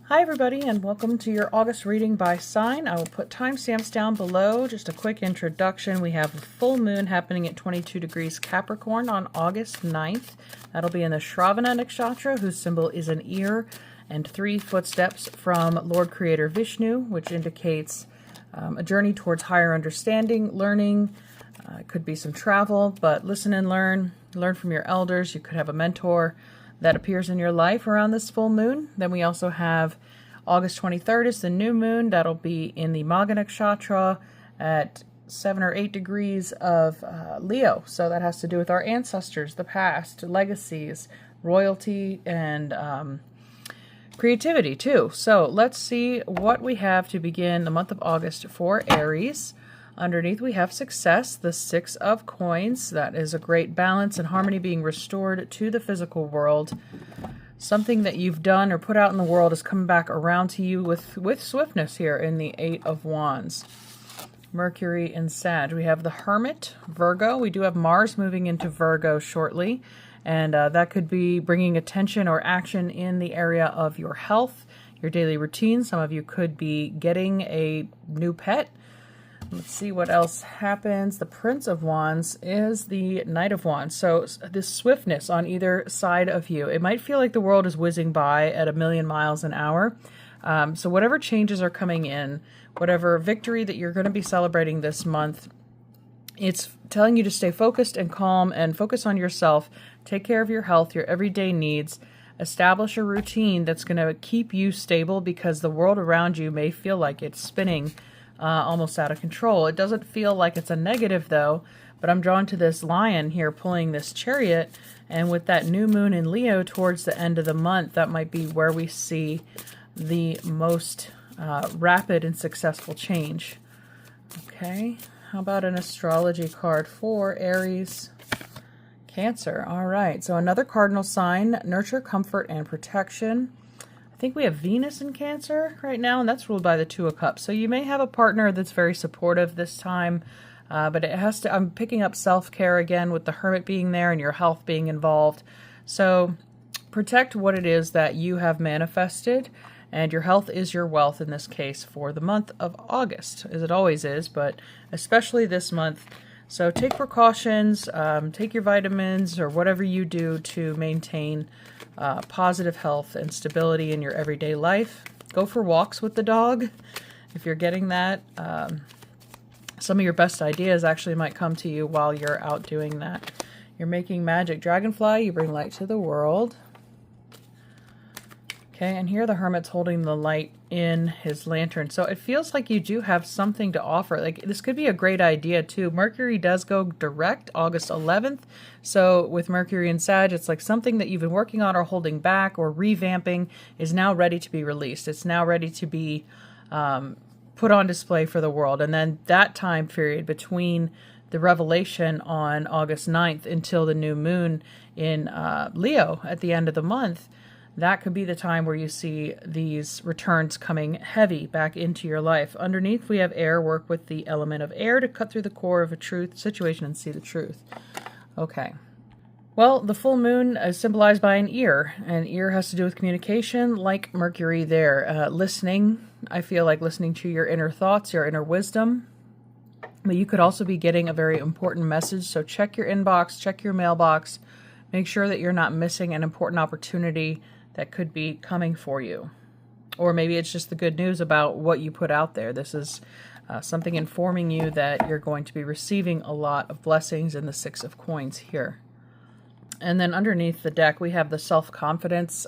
Hi everybody, and welcome to your August reading by sign. I will put timestamps down below. Just a quick introduction. We have a full moon happening at 22 degrees Capricorn on August 9th. That'll be in the Shravana Nakshatra, whose symbol is an ear, and 3 footsteps from Lord Creator Vishnu, which indicates a journey towards higher understanding, learning. It could be some travel, but listen and learn. Learn from your elders. You could have a mentor that appears in your life around this full moon. Then we also have August 23rd is the new moon. That'll be in the Magha Nakshatra at 7 or 8 degrees of Leo. So that has to do with our ancestors, the past, legacies, royalty, and creativity too. So let's see what we have to begin the month of August for Aries. Underneath we have success, the 6 of coins. That is a great balance and harmony being restored to the physical world. Something that you've done or put out in the world is coming back around to you with swiftness here in the 8 of Wands. Mercury and Sag. We have the Hermit, Virgo. We do have Mars moving into Virgo shortly. And that could be bringing attention or action in the area of your health, your daily routine. Some of you could be getting a new pet. Let's see what else happens. The Prince of Wands is the Knight of Wands. So this swiftness on either side of you. It might feel like the world is whizzing by at 1,000,000 miles an hour. So whatever changes are coming in, whatever victory that you're going to be celebrating this month, it's telling you to stay focused and calm and focus on yourself. Take care of your health, your everyday needs. Establish a routine that's going to keep you stable, because the world around you may feel like it's spinning almost out of control. It doesn't feel like it's a negative though, but I'm drawn to this lion here pulling this chariot, and with that new moon in Leo towards the end of the month, that might be where we see the most rapid and successful change. Okay, how about an astrology card for Aries? Cancer. All right, so another cardinal sign, nurture, comfort, and protection. I think we have Venus in Cancer right now, and that's ruled by the 2 of Cups. So you may have a partner that's very supportive this time, but it has to, I'm picking up self-care again with the Hermit being there and your health being involved. So protect what it is that you have manifested, and your health is your wealth in this case for the month of August, as it always is, but especially this month. So take precautions, take your vitamins or whatever you do to maintain positive health and stability in your everyday life. Go for walks with the dog if you're getting that. Some of your best ideas actually might come to you while you're out doing that. You're making magic. Dragonfly, you bring light to the world. Okay, and here the Hermit's holding the light in his lantern. So it feels like you do have something to offer. Like this could be a great idea too. Mercury does go direct August 11th. So with Mercury and Sag, it's like something that you've been working on or holding back or revamping is now ready to be released. It's now ready to be put on display for the world. And then that time period between the revelation on August 9th until the new moon in Leo at the end of the month, that could be the time where you see these returns coming heavy back into your life. Underneath, we have air. Work with the element of air to cut through the core of a truth situation and see the truth. Okay. Well, the full moon is symbolized by an ear. An ear has to do with communication, like Mercury there. Listening, I feel like listening to your inner thoughts, your inner wisdom. But you could also be getting a very important message. So check your inbox, check your mailbox. Make sure that you're not missing an important opportunity that could be coming for you. Or maybe it's just the good news about what you put out there. This is something informing you that you're going to be receiving a lot of blessings in the 6 of coins here. And then underneath the deck, we have the self-confidence,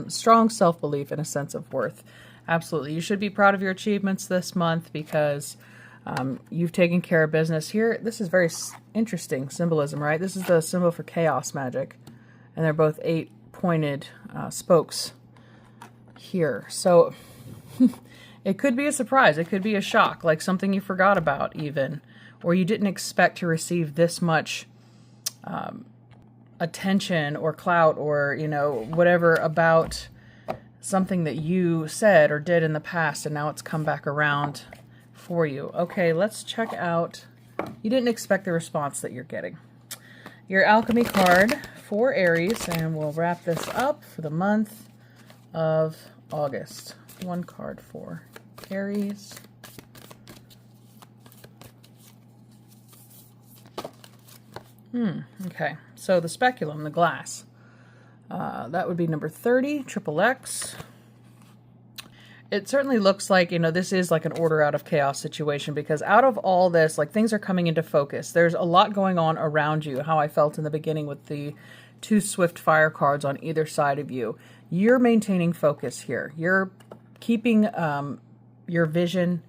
strong self-belief and a sense of worth. Absolutely. You should be proud of your achievements this month because you've taken care of business here. This is very interesting symbolism, right? This is the symbol for chaos magic. And they're both 8-pointed spokes here. So it could be a surprise. It could be a shock, like something you forgot about even, or you didn't expect to receive this much attention or clout or, you know, whatever about something that you said or did in the past, and now it's come back around for you. Okay, let's check out. You didn't expect the response that you're getting. Your alchemy card for Aries, and we'll wrap this up for the month of August. One card for Aries. Okay, so the speculum, the glass. That would be number 30, triple X. It certainly looks like, you know, this is like an order out of chaos situation, because out of all this, like, things are coming into focus. There's a lot going on around you, how I felt in the beginning with the two swift fire cards on either side of you. You're maintaining focus here. You're keeping your vision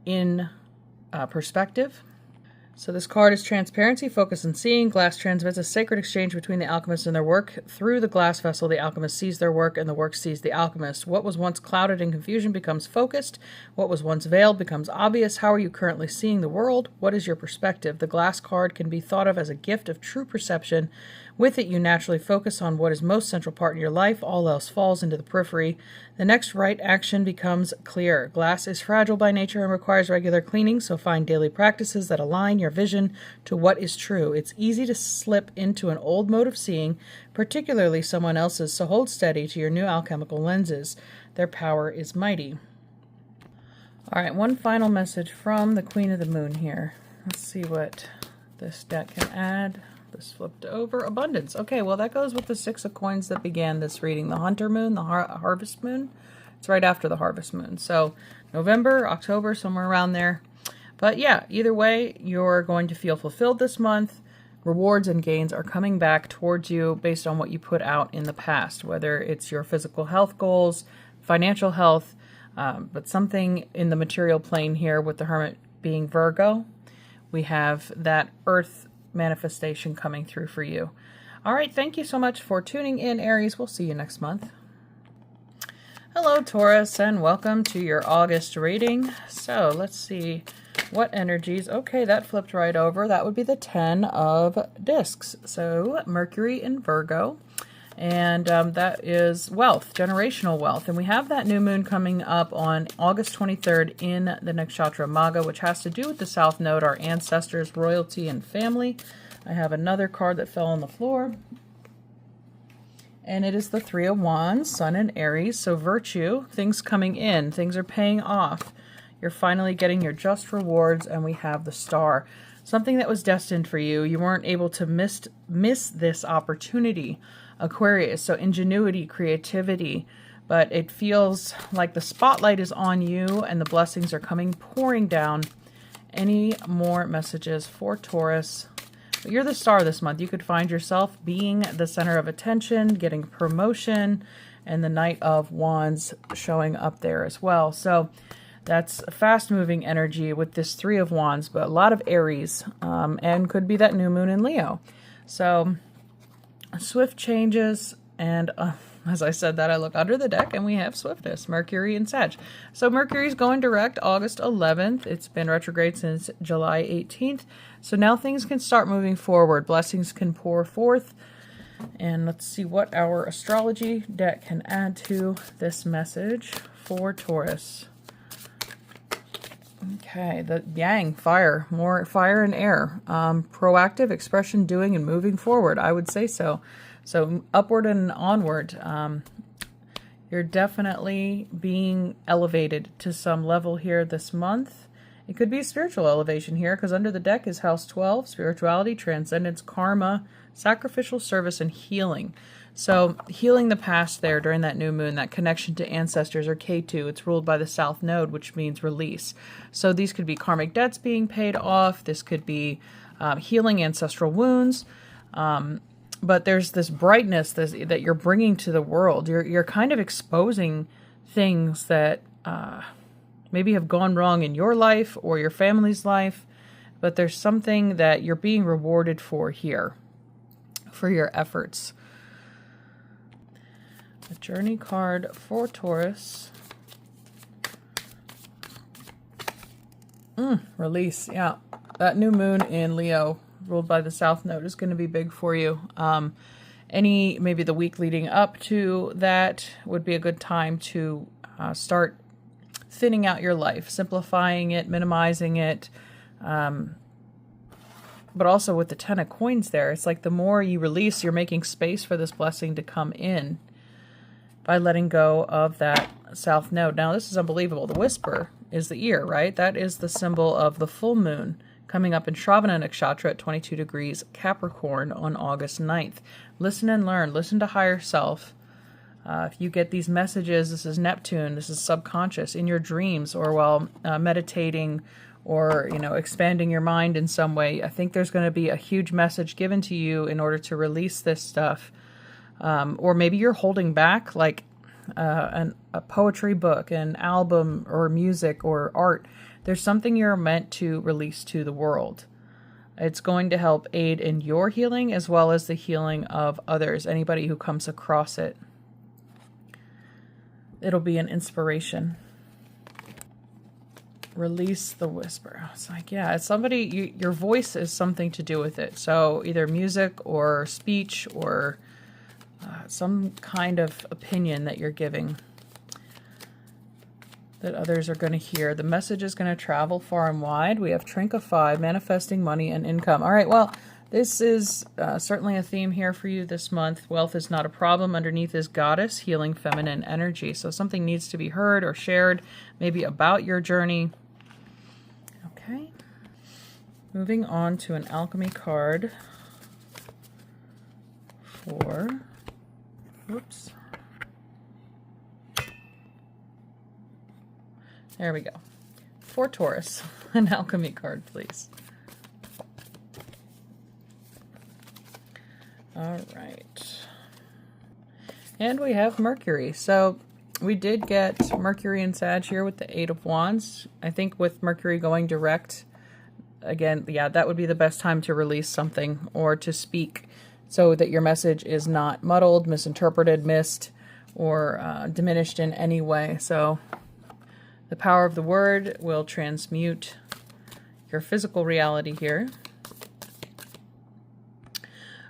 in perspective. So this card is transparency, focus and seeing. Glass transmits a sacred exchange between the alchemist and their work. Through the glass vessel, the alchemist sees their work and the work sees the alchemist. What was once clouded in confusion becomes focused. What was once veiled becomes obvious. How are you currently seeing the world? What is your perspective? The glass card can be thought of as a gift of true perception. With it, you naturally focus on what is most central part in your life. All else falls into the periphery. The next right action becomes clear. Glass is fragile by nature and requires regular cleaning, so find daily practices that align your vision to what is true. It's easy to slip into an old mode of seeing, particularly someone else's, so hold steady to your new alchemical lenses. Their power is mighty. All right, one final message from the Queen of the Moon here. Let's see what this deck can add. This flipped over. Abundance. Okay, well, that goes with the 6 of coins that began this reading. The Hunter Moon, the Harvest Moon. It's right after the Harvest Moon. So November, October, somewhere around there. But yeah, either way, you're going to feel fulfilled this month. Rewards and gains are coming back towards you based on what you put out in the past, whether it's your physical health goals, financial health, but something in the material plane here with the Hermit being Virgo. We have that Earth manifestation coming through for you. All right, thank you so much for tuning in, Aries. We'll see you next month. Hello, Taurus, and welcome to your August reading. So let's see what energies. Okay, that flipped right over. That would be the 10 of discs. So Mercury in Virgo, and that is wealth, generational wealth. And we have that new moon coming up on August 23rd in the Nakshatra Maga, which has to do with the South Node, our ancestors, royalty, and family. I have another card that fell on the floor, and it is the 3 of Wands, Sun in Aries. So virtue, things coming in, things are paying off. You're finally getting your just rewards, and we have the Star. Something that was destined for you. You weren't able to miss this opportunity, Aquarius. So ingenuity, creativity, but it feels like the spotlight is on you and the blessings are pouring down. Any more messages for Taurus? But you're the star this month. You could find yourself being the center of attention, getting promotion, and the Knight of Wands showing up there as well. So that's fast-moving energy with this 3 of Wands, but a lot of Aries, and could be that new moon in Leo. So swift changes, and as I said that, I look under the deck, and we have swiftness, Mercury and Sag. So Mercury's going direct August 11th. It's been retrograde since July 18th. So now things can start moving forward. Blessings can pour forth. And let's see what our astrology deck can add to this message for Taurus. Okay, the Yang, fire, more fire and air. Proactive expression, doing and moving forward, I would say so. So upward and onward. You're definitely being elevated to some level here this month. It could be a spiritual elevation here, because under the deck is House 12, spirituality, transcendence, karma, sacrificial service, and healing. So healing the past there during that new moon, that connection to ancestors, or K2, it's ruled by the South Node, which means release. So these could be karmic debts being paid off. This could be healing ancestral wounds. But there's this brightness that you're bringing to the world. You're kind of exposing things that maybe have gone wrong in your life or your family's life, but there's something that you're being rewarded for here, for your efforts. The Journey card for Taurus. Release, yeah. That new moon in Leo, ruled by the South Node, is going to be big for you. Maybe the week leading up to that would be a good time to start thinning out your life, simplifying it, minimizing it. But also with the 10 of coins there, it's like the more you release, you're making space for this blessing to come in. by letting go of that south node. Now, this is unbelievable. The whisper is the ear, right? That is the symbol of the full moon coming up in Shravana Nakshatra at 22 degrees Capricorn on August 9th. Listen and learn. Listen to higher self. If you get these messages, this is Neptune, this is subconscious, in your dreams or while meditating or, expanding your mind in some way, I think there's going to be a huge message given to you in order to release this stuff. Or maybe you're holding back, like a poetry book, an album, or music, or art. There's something you're meant to release to the world. It's going to help aid in your healing as well as the healing of others, anybody who comes across it. It'll be an inspiration. Release the whisper. It's like, yeah, it's somebody, your voice is something to do with it. So either music or speech or some kind of opinion that you're giving that others are going to hear. The message is going to travel far and wide. We have Trinket 5, manifesting money and income. All right, well, this is certainly a theme here for you this month. Wealth is not a problem. Underneath is Goddess, healing feminine energy. So something needs to be heard or shared, maybe about your journey. Okay. Moving on to an alchemy card for, whoops. There we go. For Taurus, an alchemy card, please. All right. And we have Mercury. So we did get Mercury and Sag here with the Eight of Wands. I think with Mercury going direct, again, yeah, that would be the best time to release something or to speak so that your message is not muddled, misinterpreted, missed, or diminished in any way. So the power of the word will transmute your physical reality here.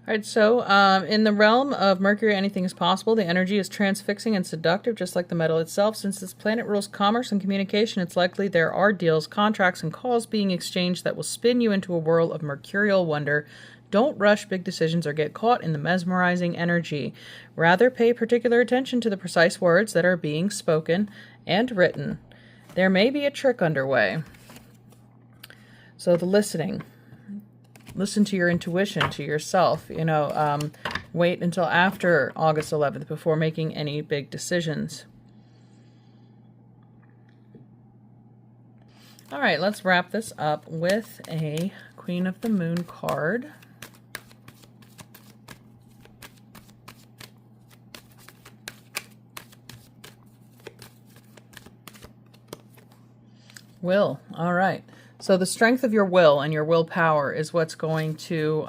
All right, so in the realm of Mercury, anything is possible. The energy is transfixing and seductive, just like the metal itself. Since this planet rules commerce and communication, it's likely there are deals, contracts, and calls being exchanged that will spin you into a whirl of mercurial wonder. Don't rush big decisions or get caught in the mesmerizing energy. Rather, pay particular attention to the precise words that are being spoken and written. There may be a trick underway. So the listening. Listen to your intuition, to yourself. Wait until after August 11th before making any big decisions. All right, let's wrap this up with a Queen of the Moon card. Will. All right. So the strength of your will and your willpower is what's going to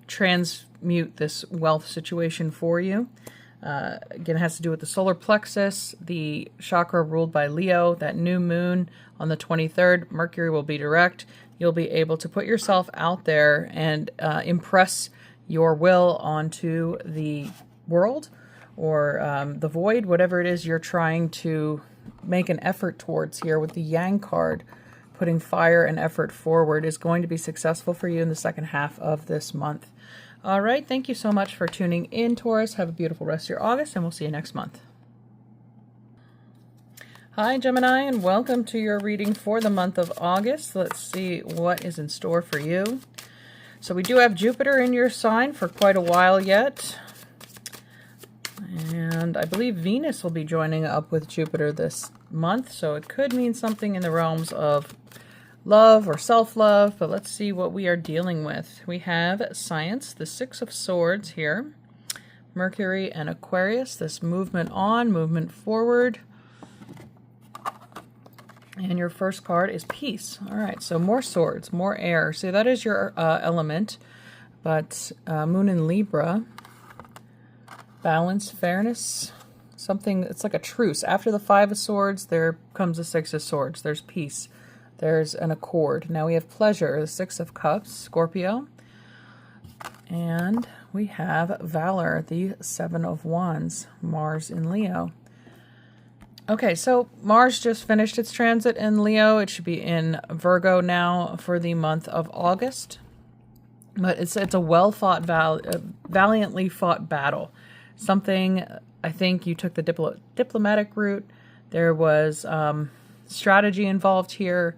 transmute this wealth situation for you. Again, it has to do with the solar plexus, the chakra ruled by Leo, that new moon on the 23rd. Mercury will be direct. You'll be able to put yourself out there and impress your will onto the world or the void, whatever it is you're trying to make an effort towards here with the Yang card. Putting fire and effort forward is going to be successful for you in the second half of this month. All right, thank you so much for tuning in, Taurus. Have a beautiful rest of your August, and we'll see you next month. Hi, Gemini, and welcome to your reading for the month of August. Let's see what is in store for you. So we do have Jupiter in your sign for quite a while yet. And I believe Venus will be joining up with Jupiter this month, so it could mean something in the realms of love or self-love, but let's see what we are dealing with. We have Science, the Six of Swords here, Mercury and Aquarius, this movement on, movement forward. And your first card is Peace. All right, so more swords, more air. So that is your element, but Moon in Libra, balance, fairness, something, it's like a truce. After the Five of Swords, there comes the Six of Swords. There's peace. There's an accord. Now we have pleasure, the Six of Cups, Scorpio. And we have Valor, the Seven of Wands, Mars in Leo. Okay, so Mars just finished its transit in Leo. It should be in Virgo now for the month of August. But it's a well-fought, valiantly fought battle. Something I think you took the diplomatic route. There was strategy involved here,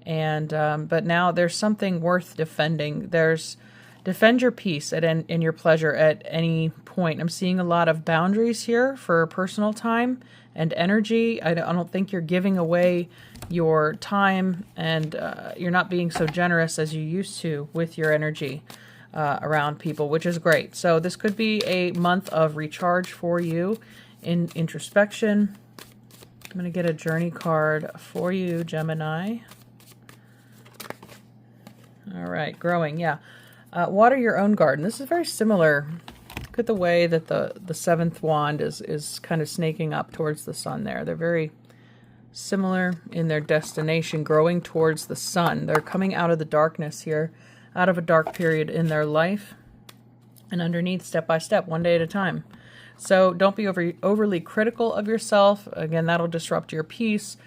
and but now there's something worth defending. Defend your peace and your pleasure at any point. I'm seeing a lot of boundaries here for personal time and energy. I don't think you're giving away your time, and you're not being so generous as you used to with your energy around people, which is great. So this could be a month of recharge for you in introspection. I'm going to get a journey card for you, Gemini. All right, growing, yeah. Water your own garden. This is very similar. Look at the way that the seventh wand is kind of snaking up towards the sun there. They're very similar in their destination, growing towards the sun. They're coming out of the darkness here, out of a dark period in their life, and underneath, step by step, one day at a time. So don't be overly critical of yourself. Again, that'll disrupt your peace.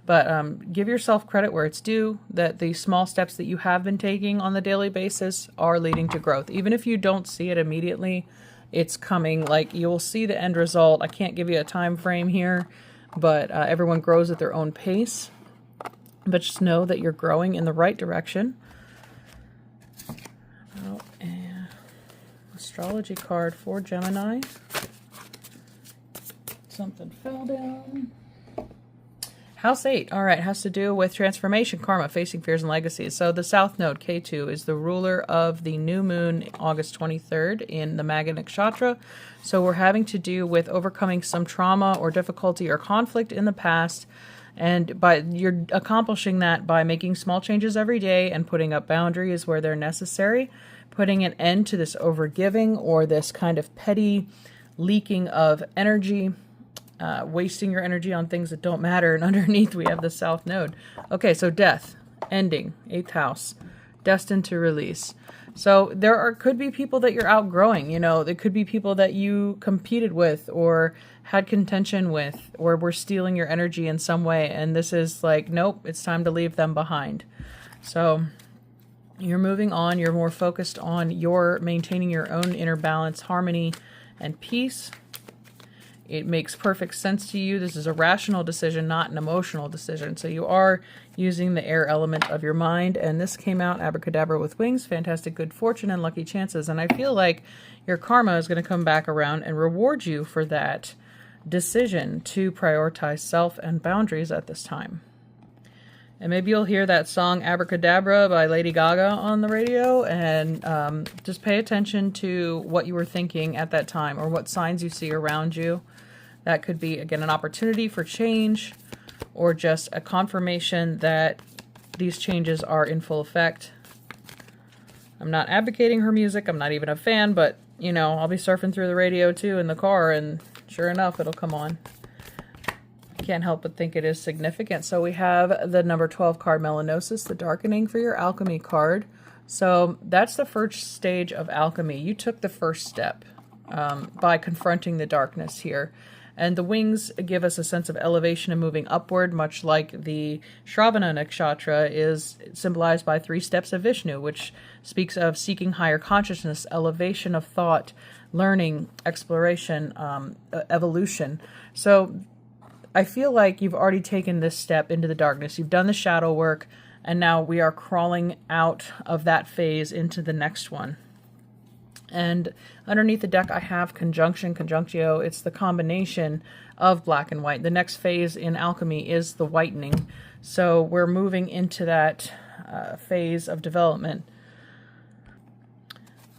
But give yourself credit where it's due, that the small steps that you have been taking on the daily basis are leading to growth. Even if you don't see it immediately, it's coming. Like, you'll see the end result. I can't give you a time frame here, but everyone grows at their own pace. But just know that you're growing in the right direction. Oh, and astrology card for Gemini. Something fell down. House 8, all right, has to do with transformation, karma, facing fears, and legacies. So the South Node, K2, is the ruler of the new moon, August 23rd, in the Magha Nakshatra. So we're having to do with overcoming some trauma or difficulty or conflict in the past. And you're accomplishing that by making small changes every day and putting up boundaries where they're necessary, putting an end to this overgiving or this kind of petty leaking of energy. Wasting your energy on things that don't matter. And underneath we have the South Node. Okay, so death, ending, 8th house, destined to release. So could be people that you're outgrowing. You know, there could be people that you competed with or had contention with or were stealing your energy in some way. And this is like, nope, it's time to leave them behind. So you're moving on. You're more focused on maintaining your own inner balance, harmony, and peace. It makes perfect sense to you. This is a rational decision, not an emotional decision. So you are using the air element of your mind. And this came out, abracadabra with wings, fantastic good fortune and lucky chances. And I feel like your karma is going to come back around and reward you for that decision to prioritize self and boundaries at this time. And maybe you'll hear that song Abracadabra by Lady Gaga on the radio, and just pay attention to what you were thinking at that time or what signs you see around you. That could be, again, an opportunity for change or just a confirmation that these changes are in full effect. I'm not advocating her music. I'm not even a fan, but, you know, I'll be surfing through the radio too in the car, and sure enough, it'll come on. Can't help but think it is significant. So we have the number 12 card, Melanosis, the darkening for your alchemy card. So that's the first stage of alchemy. You took the first step by confronting the darkness here. And the wings give us a sense of elevation and moving upward, much like the Shravana Nakshatra is symbolized by 3 steps of Vishnu, which speaks of seeking higher consciousness, elevation of thought, learning, exploration, evolution. So I feel like you've already taken this step into the darkness. You've done the shadow work, and now we are crawling out of that phase into the next one. And underneath the deck, I have conjunctio. It's the combination of black and white. The next phase in alchemy is the whitening. So we're moving into that phase of development.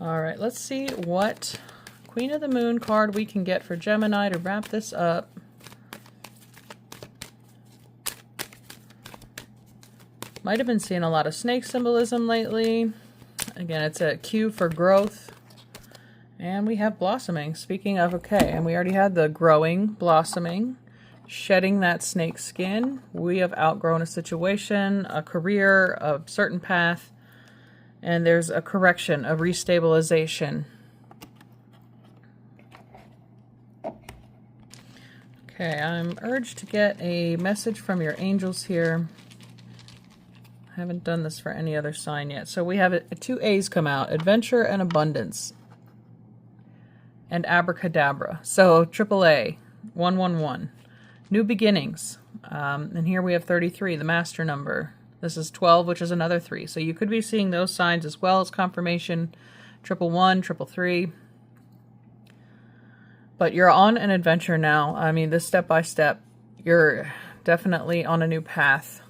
All right, let's see what Queen of the Moon card we can get for Gemini to wrap this up. Might have been seeing a lot of snake symbolism lately. Again, it's a cue for growth. And we have blossoming. Speaking of, okay, and we already had the growing, blossoming, shedding that snake skin. We have outgrown a situation, a career, a certain path, and there's a correction, a restabilization. Okay, I'm urged to get a message from your angels here. I haven't done this for any other sign yet. So we have 2 A's come out, adventure and abundance. and abracadabra. So AAA, 111. New beginnings. And here we have 33, the master number. This is 12, which is another 3. So you could be seeing those signs as well as confirmation, 111, 333. But you're on an adventure now. I mean, this step by step, you're definitely on a new path.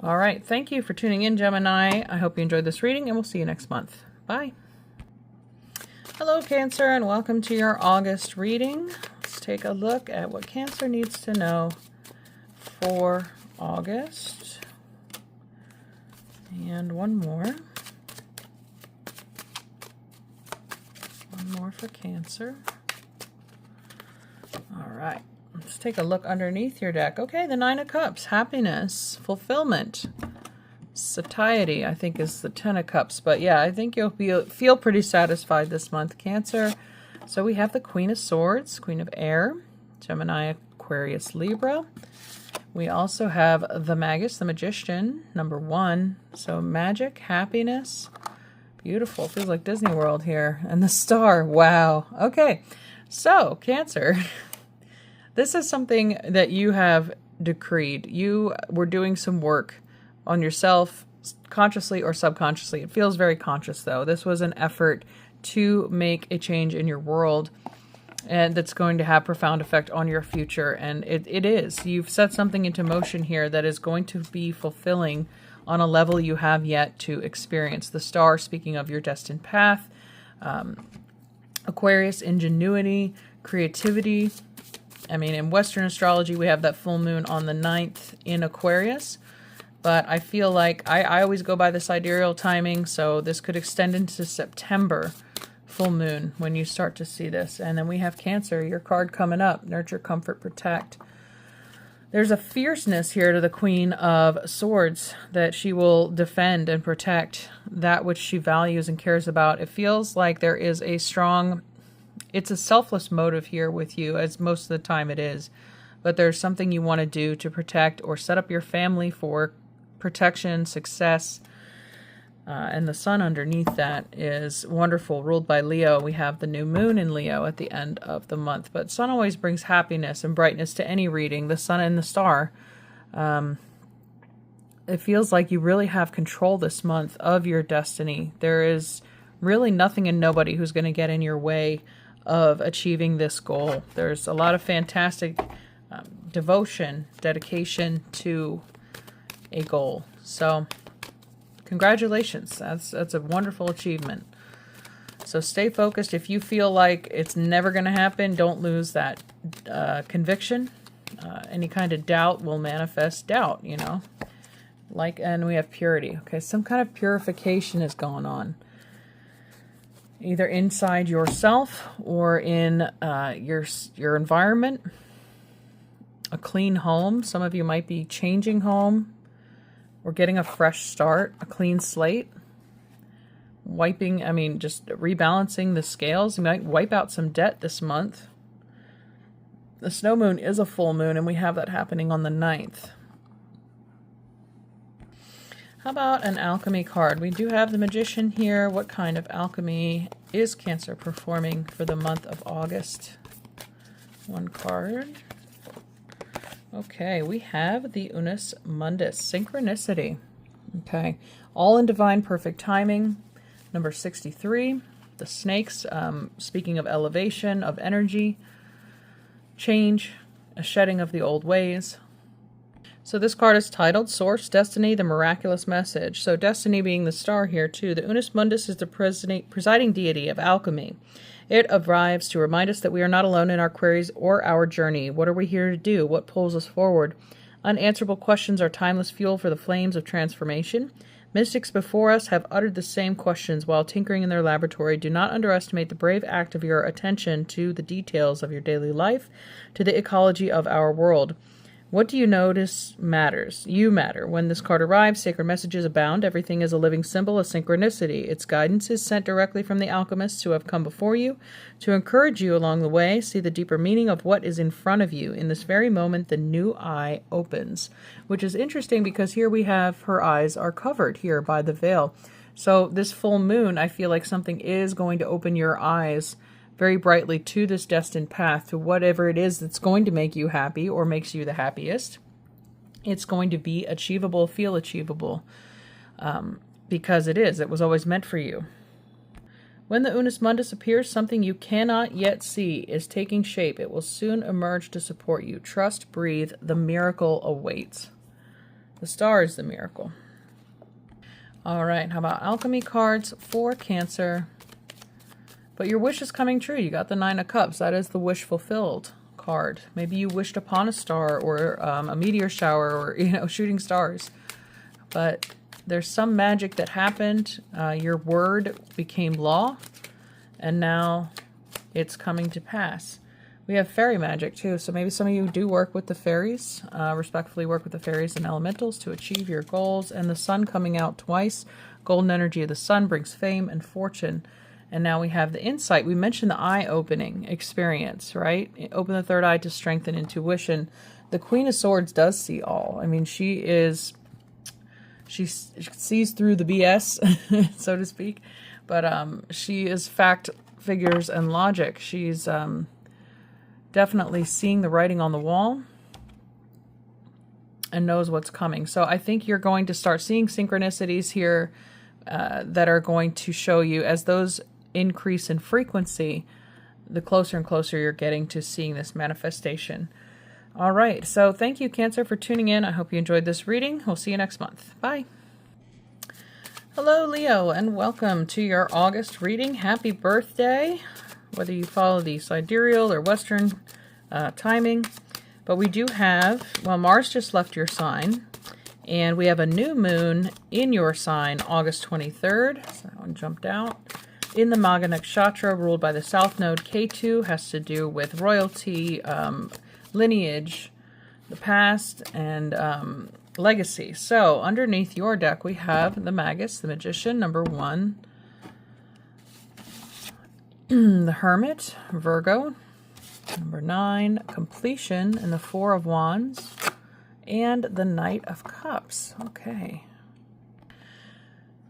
All right. Thank you for tuning in, Gemini. I hope you enjoyed this reading, and we'll see you next month. Bye. Hello, Cancer, and welcome to your August reading. Let's take a look at what Cancer needs to know for August. And one more. One more for Cancer. All right. Let's take a look underneath your deck. Okay, the 9 of Cups. Happiness. Fulfillment. Satiety, I think, is the 10 of Cups. But yeah, I think you'll feel pretty satisfied this month, Cancer. So we have the Queen of Swords, Queen of Air, Gemini, Aquarius, Libra. We also have the Magus, the Magician, number 1. So magic, happiness, beautiful. Feels like Disney World here. And the Star, wow. Okay, so Cancer, this is something that you have decreed. You were doing some work on yourself, consciously or subconsciously. It feels very conscious, though. This was an effort to make a change in your world, and that's going to have profound effect on your future. And it is. You've set something into motion here that is going to be fulfilling on a level you have yet to experience. The Star, speaking of your destined path. Aquarius, ingenuity, creativity. I mean, in Western astrology, we have that full moon on the 9th in Aquarius. But I feel like I always go by the sidereal timing, so this could extend into September, full moon, when you start to see this. And then we have Cancer, your card coming up, nurture, comfort, protect. There's a fierceness here to the Queen of Swords that she will defend and protect that which she values and cares about. It feels like there is a strong, it's a selfless motive here with you, as most of the time it is. But there's something you want to do to protect or set up your family for protection, success, and the sun underneath that is wonderful, ruled by Leo. We have the new moon in Leo at the end of the month, but sun always brings happiness and brightness to any reading. The sun and the star. It feels like you really have control this month of your destiny. There is really nothing and nobody who's going to get in your way of achieving this goal. There's a lot of fantastic devotion, dedication to a goal. So congratulations. That's a wonderful achievement. So stay focused. If you feel like it's never going to happen, don't lose that conviction. Any kind of doubt will manifest doubt, you know. And we have purity. Okay, some kind of purification is going on. Either inside yourself or in your environment. A clean home. Some of you might be changing home. We're getting a fresh start, a clean slate. Just rebalancing the scales. You might wipe out some debt this month. The snow moon is a full moon, and we have that happening on the 9th. How about an alchemy card? We do have the Magician here. What kind of alchemy is Cancer performing for the month of August? One card. Okay, we have the Unus Mundus, synchronicity. Okay, all in divine perfect timing. Number 63, the snakes, speaking of elevation, of energy, change, a shedding of the old ways. So this card is titled Source, Destiny, the Miraculous Message. So Destiny being the star here too. The Unus Mundus is the presiding deity of alchemy. It arrives to remind us that we are not alone in our queries or our journey. What are we here to do? What pulls us forward? Unanswerable questions are timeless fuel for the flames of transformation. Mystics before us have uttered the same questions while tinkering in their laboratory. Do not underestimate the brave act of your attention to the details of your daily life, to the ecology of our world. What do you notice matters? You matter. When this card arrives, sacred messages abound. Everything is a living symbol of synchronicity. Its guidance is sent directly from the alchemists who have come before you to encourage you along the way. See the deeper meaning of what is in front of you. In this very moment, the new eye opens, which is interesting because here we have her eyes are covered here by the veil. So this full moon, I feel like something is going to open your eyes very brightly to this destined path, to whatever it is that's going to make you happy or makes you the happiest. It's going to be achievable, feel achievable, because it was always meant for you. When the Unus Mundus appears, something you cannot yet see is taking shape. It will soon emerge to support you. Trust, breathe, the miracle awaits. The star is the miracle. All right, how about alchemy cards for Cancer? But your wish is coming true. You got the Nine of Cups. That is the wish fulfilled card. Maybe you wished upon a star or a meteor shower or, shooting stars. But there's some magic that happened. Your word became law, and now it's coming to pass. We have fairy magic too, so maybe some of you do work with the fairies, respectfully work with the fairies and elementals to achieve your goals. And the sun coming out twice. Golden energy of the sun brings fame and fortune. And now we have the insight. We mentioned the eye-opening experience, right? Open the third eye to strengthen intuition. The Queen of Swords does see all. I mean, she sees through the BS, so to speak. But she is fact, figures, and logic. She's definitely seeing the writing on the wall and knows what's coming. So I think you're going to start seeing synchronicities here that are going to show you, as those increase in frequency, the closer and closer you're getting to seeing this manifestation. All right, so thank you, Cancer, for tuning in. I hope you enjoyed this reading. We'll see you next month. Bye. Hello, Leo, and welcome to your August reading. Happy birthday, whether you follow the sidereal or Western timing. But we do have, well, Mars just left your sign, and we have a new moon in your sign, August 23rd. So that one jumped out. In the Magha Nakshatra, ruled by the South Node. K2 has to do with royalty, lineage, the past, and legacy. So underneath your deck, we have the Magus, the Magician, number 1. The Hermit, Virgo, number 9. Completion, and the Four of Wands. And the Knight of Cups. Okay.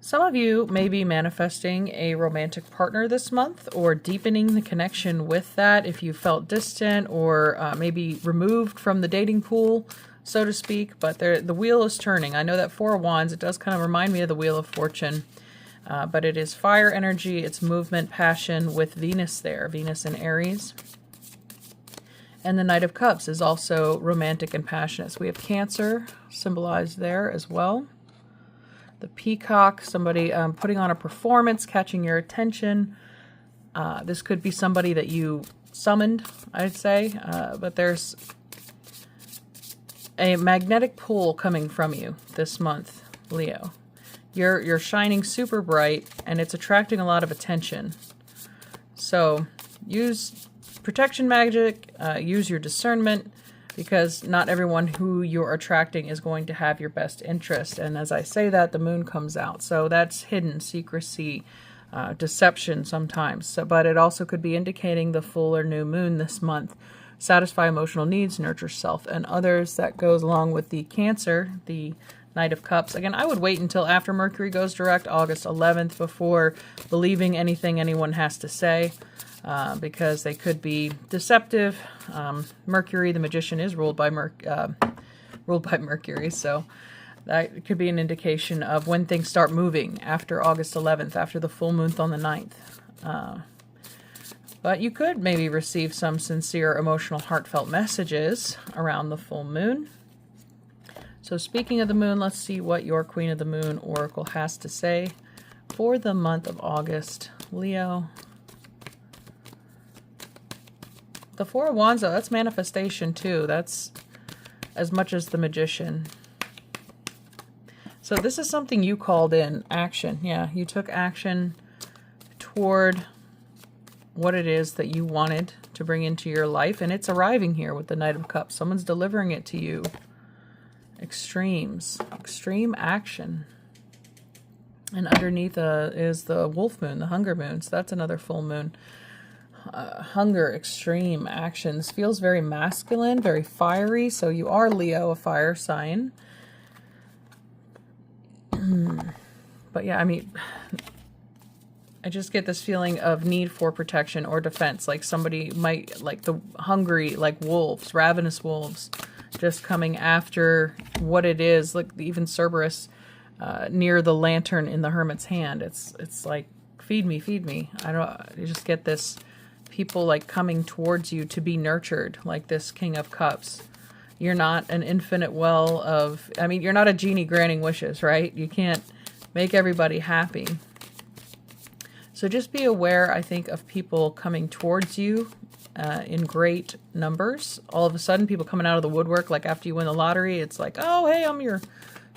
Some of you may be manifesting a romantic partner this month, or deepening the connection with that if you felt distant or maybe removed from the dating pool, so to speak. But the wheel is turning. I know that Four of Wands, it does kind of remind me of the Wheel of Fortune. But it is fire energy, it's movement, passion, with Venus there, Venus in Aries. And the Knight of Cups is also romantic and passionate. So we have Cancer symbolized there as well. The Peacock, somebody putting on a performance, catching your attention. This could be somebody that you summoned, I'd say. But there's a magnetic pull coming from you this month, Leo. You're shining super bright, and it's attracting a lot of attention. So use protection magic, use your discernment, because not everyone who you're attracting is going to have your best interest. And as I say that, the moon comes out. So that's hidden secrecy, deception sometimes. So, but it also could be indicating the full or new moon this month. Satisfy emotional needs, nurture self and others. That goes along with the Cancer, the Knight of Cups. Again, I would wait until after Mercury goes direct, August 11th, before believing anything anyone has to say. Because they could be deceptive. Mercury, the Magician, is ruled by Mercury, so that could be an indication of when things start moving after August 11th, after the full moon on the 9th. But you could maybe receive some sincere, emotional, heartfelt messages around the full moon. So speaking of the moon, let's see what your Queen of the Moon Oracle has to say for the month of August, Leo. The Four of Wands, though, that's manifestation too. That's as much as the Magician. So this is something you called in, action. Yeah, you took action toward what it is that you wanted to bring into your life, and it's arriving here with the Knight of Cups. Someone's delivering it to you. Extremes, extreme action. And underneath is the Wolf Moon, the Hunger Moon. So that's another full moon. Hunger, extreme actions. Feels very masculine, very fiery. So you are Leo, a fire sign. But yeah, I mean, I just get this feeling of need for protection or defense. Like somebody might, like the hungry, like wolves, ravenous wolves, just coming after what it is. Like even Cerberus near the lantern in the hermit's hand. It's like, feed me, feed me. You just get this people like coming towards you to be nurtured, like this King of Cups. You're not an infinite well of, I mean, you're not a genie granting wishes, right? You can't make everybody happy. So just be aware, I think, of people coming towards you in great numbers. All of a sudden, people coming out of the woodwork, like after you win the lottery, it's like, oh, hey, I'm your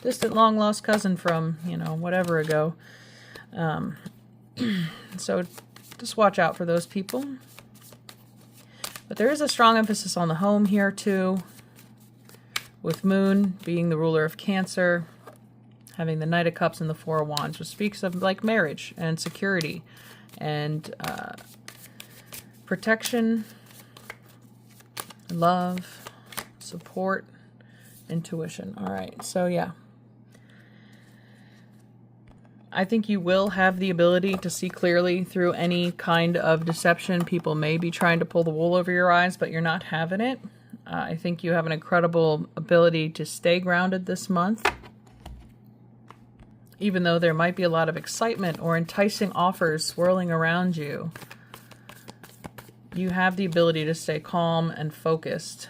distant long-lost cousin from, you know, whatever ago. So just watch out for those people. But there is a strong emphasis on the home here, too, with Moon being the ruler of Cancer, having the Knight of Cups and the Four of Wands, which speaks of like marriage and security and protection, love, support, intuition. All right, so yeah. I think you will have the ability to see clearly through any kind of deception. People may be trying to pull the wool over your eyes, but you're not having it. I think you have an incredible ability to stay grounded this month. Even though there might be a lot of excitement or enticing offers swirling around you, you have the ability to stay calm and focused.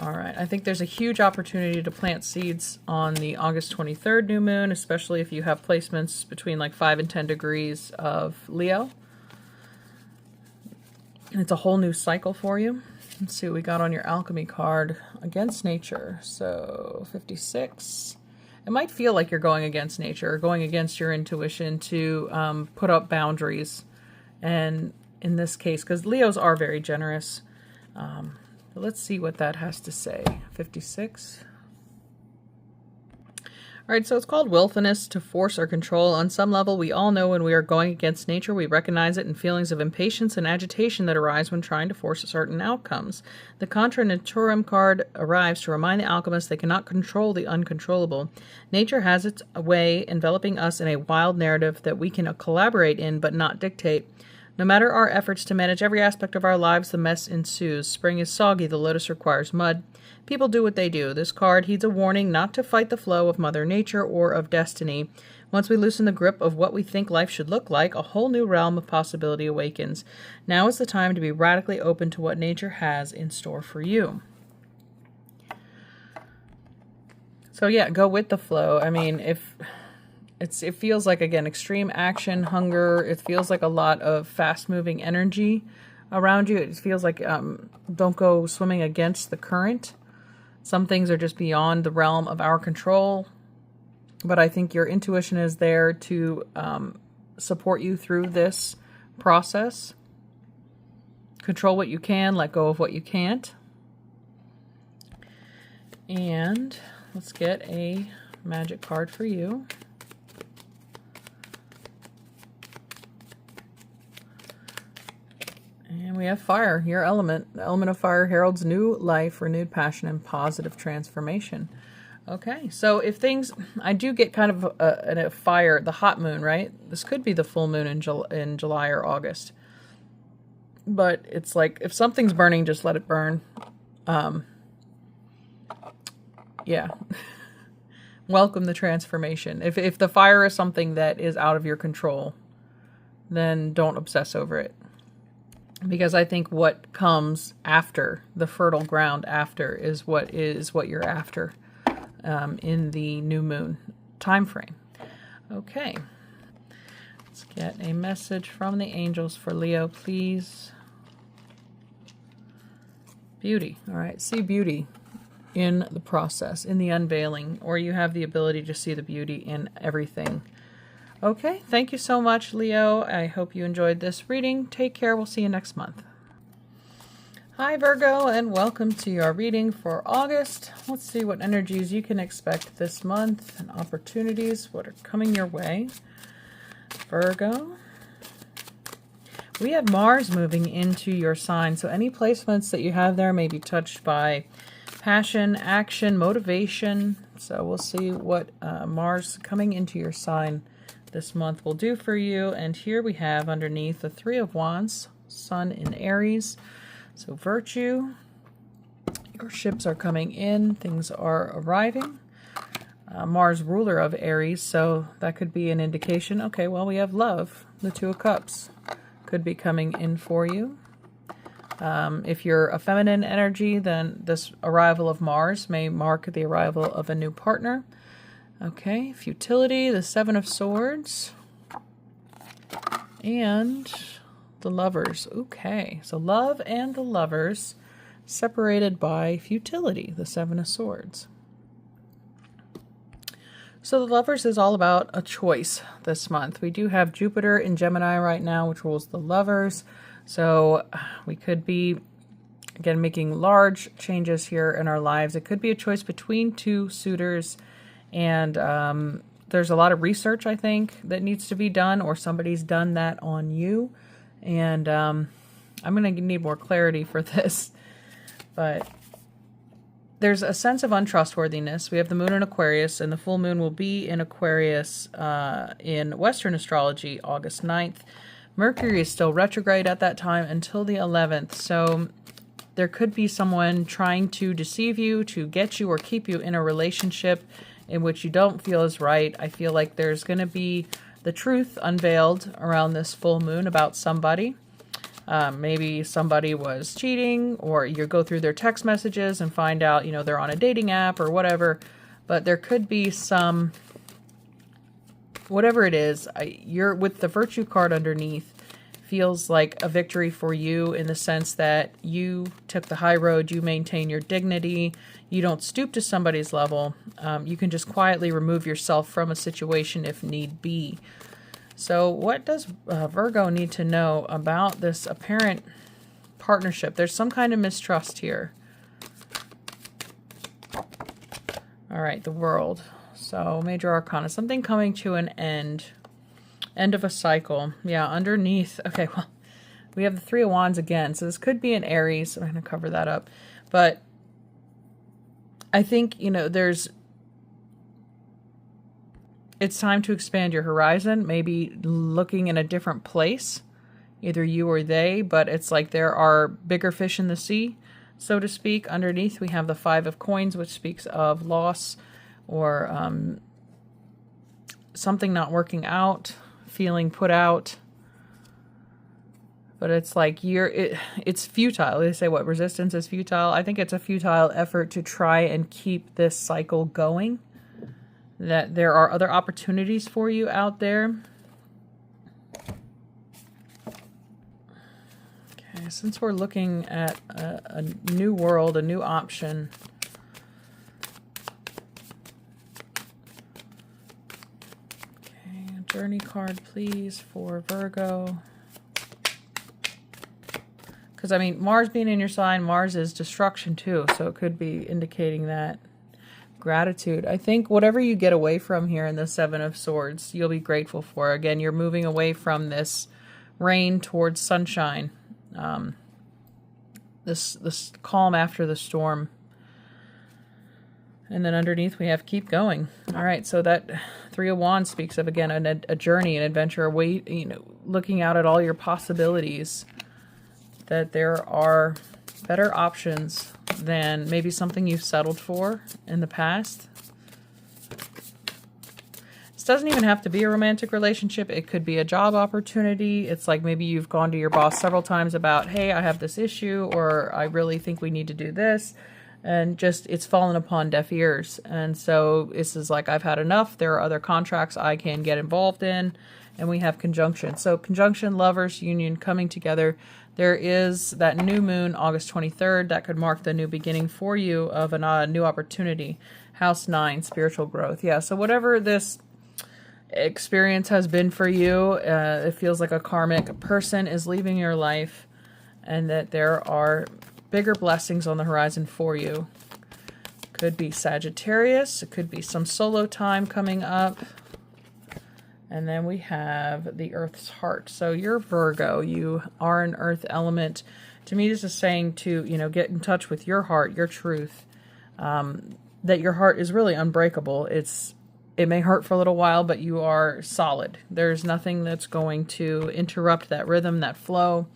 All right, I think there's a huge opportunity to plant seeds on the August 23rd new moon, especially if you have placements between like 5 and 10 degrees of Leo. It's a whole new cycle for you. Let's see what we got on your alchemy card. Against nature. So 56. It might feel like you're going against nature or going against your intuition to put up boundaries. And in this case, because Leos are very generous. Let's see what that has to say. 56. All right, so it's called willfulness, to force or control. On some level, we all know when we are going against nature, we recognize it in feelings of impatience and agitation that arise when trying to force certain outcomes. The Contra Naturam card arrives to remind the alchemists they cannot control the uncontrollable. Nature has its way enveloping us in a wild narrative that we can collaborate in but not dictate. No matter our efforts to manage every aspect of our lives, the mess ensues. Spring is soggy, the lotus requires mud. People do what they do. This card heeds a warning not to fight the flow of Mother Nature or of destiny. Once we loosen the grip of what we think life should look like, a whole new realm of possibility awakens. Now is the time to be radically open to what nature has in store for you. So yeah, go with the flow. I mean, it feels like, again, extreme action, hunger. It feels like a lot of fast-moving energy around you. It feels like don't go swimming against the current. Some things are just beyond the realm of our control. But I think your intuition is there to support you through this process. Control what you can, let go of what you can't. And let's get a magic card for you. And we have fire, your element. The element of fire heralds new life, renewed passion, and positive transformation. Okay, so if things, I do get kind of a fire, the hot moon, right? This could be the full moon in July or August. But it's like, if something's burning, just let it burn. Yeah. Welcome the transformation. If the fire is something that is out of your control, then don't obsess over it. Because I think what comes after, the fertile ground after, is what you're after in the new moon time frame. Okay. Let's get a message from the angels for Leo, please. Beauty. All right. See beauty in the process, in the unveiling, or you have the ability to see the beauty in everything. Okay, thank you so much, Leo. I hope you enjoyed this reading. Take care. We'll see you next month. Hi, Virgo, and welcome to your reading for August. Let's see what energies you can expect this month and opportunities, what are coming your way. Virgo. We have Mars moving into your sign, so any placements that you have there may be touched by Passion, action, motivation. So we'll see what Mars coming into your sign this month will do for you. And here we have underneath the Three of Wands, Sun in Aries. So virtue, your ships are coming in, things are arriving. Mars ruler of Aries, so that could be an indication. Okay, well, we have love, the Two of Cups could be coming in for you. If you're a feminine energy, then this arrival of Mars may mark the arrival of a new partner. Okay, futility, the Seven of Swords, and the Lovers. Okay, so love and the Lovers separated by futility, the Seven of Swords. So the Lovers is all about a choice this month. We do have Jupiter in Gemini right now, which rules the Lovers. So we could be, again, making large changes here in our lives. It could be a choice between two suitors, and there's a lot of research, I think, that needs to be done, or somebody's done that on you. And I'm going to need more clarity for this. But there's a sense of untrustworthiness. We have the moon in Aquarius, and the full moon will be in Aquarius in Western astrology, August 9th. Mercury is still retrograde at that time until the 11th. So there could be someone trying to deceive you, to get you or keep you in a relationship in which you don't feel is right. I feel like there's going to be the truth unveiled around this full moon about somebody. Maybe somebody was cheating, or you go through their text messages and find out, you know, they're on a dating app or whatever. But there could be some, whatever it is, you're with the Virtue card underneath, feels like a victory for you in the sense that you took the high road, you maintain your dignity, you don't stoop to somebody's level. You can just quietly remove yourself from a situation if need be. So what does Virgo need to know about this apparent partnership? There's some kind of mistrust here. All right, the World. So major arcana, something coming to an end. End of a cycle. Yeah, underneath. Okay, well, we have the Three of Wands again. So this could be an Aries. I'm going to cover that up. But I think, you know, it's time to expand your horizon, maybe looking in a different place, either you or they, but it's like there are bigger fish in the sea, so to speak. Underneath, we have the Five of Coins, which speaks of loss or something not working out, feeling put out. But it's like it's futile. They say what resistance is futile. I think it's a futile effort to try and keep this cycle going. That there are other opportunities for you out there. Okay, since we're looking at a new world, a new option. Okay, journey card, please, for Virgo. Because, I mean, Mars being in your sign, Mars is destruction too, so it could be indicating that. Gratitude. I think whatever you get away from here in the Seven of Swords, you'll be grateful for. Again, you're moving away from this rain towards sunshine. This calm after the storm. And then underneath we have keep going. All right, so that Three of Wands speaks of, again, a journey, an adventure, looking out at all your possibilities. That there are better options than maybe something you've settled for in the past. This doesn't even have to be a romantic relationship. It could be a job opportunity. It's like maybe you've gone to your boss several times about, hey, I have this issue, or I really think we need to do this. And just, it's fallen upon deaf ears. And so this is like, I've had enough. There are other contracts I can get involved in. And we have conjunction. So conjunction, lovers, union, coming together. There is that new moon, August 23rd. That could mark the new beginning for you of a new opportunity. House 9, spiritual growth. Yeah, so whatever this experience has been for you, it feels like a karmic person is leaving your life, and that there are bigger blessings on the horizon for you. Could be Sagittarius. It could be some solo time coming up. And then we have the Earth's heart. So you're Virgo. You are an Earth element. To me, this is saying to, get in touch with your heart, your truth. that your heart is really unbreakable. It may hurt for a little while, but you are solid. There's nothing that's going to interrupt that rhythm, that flow.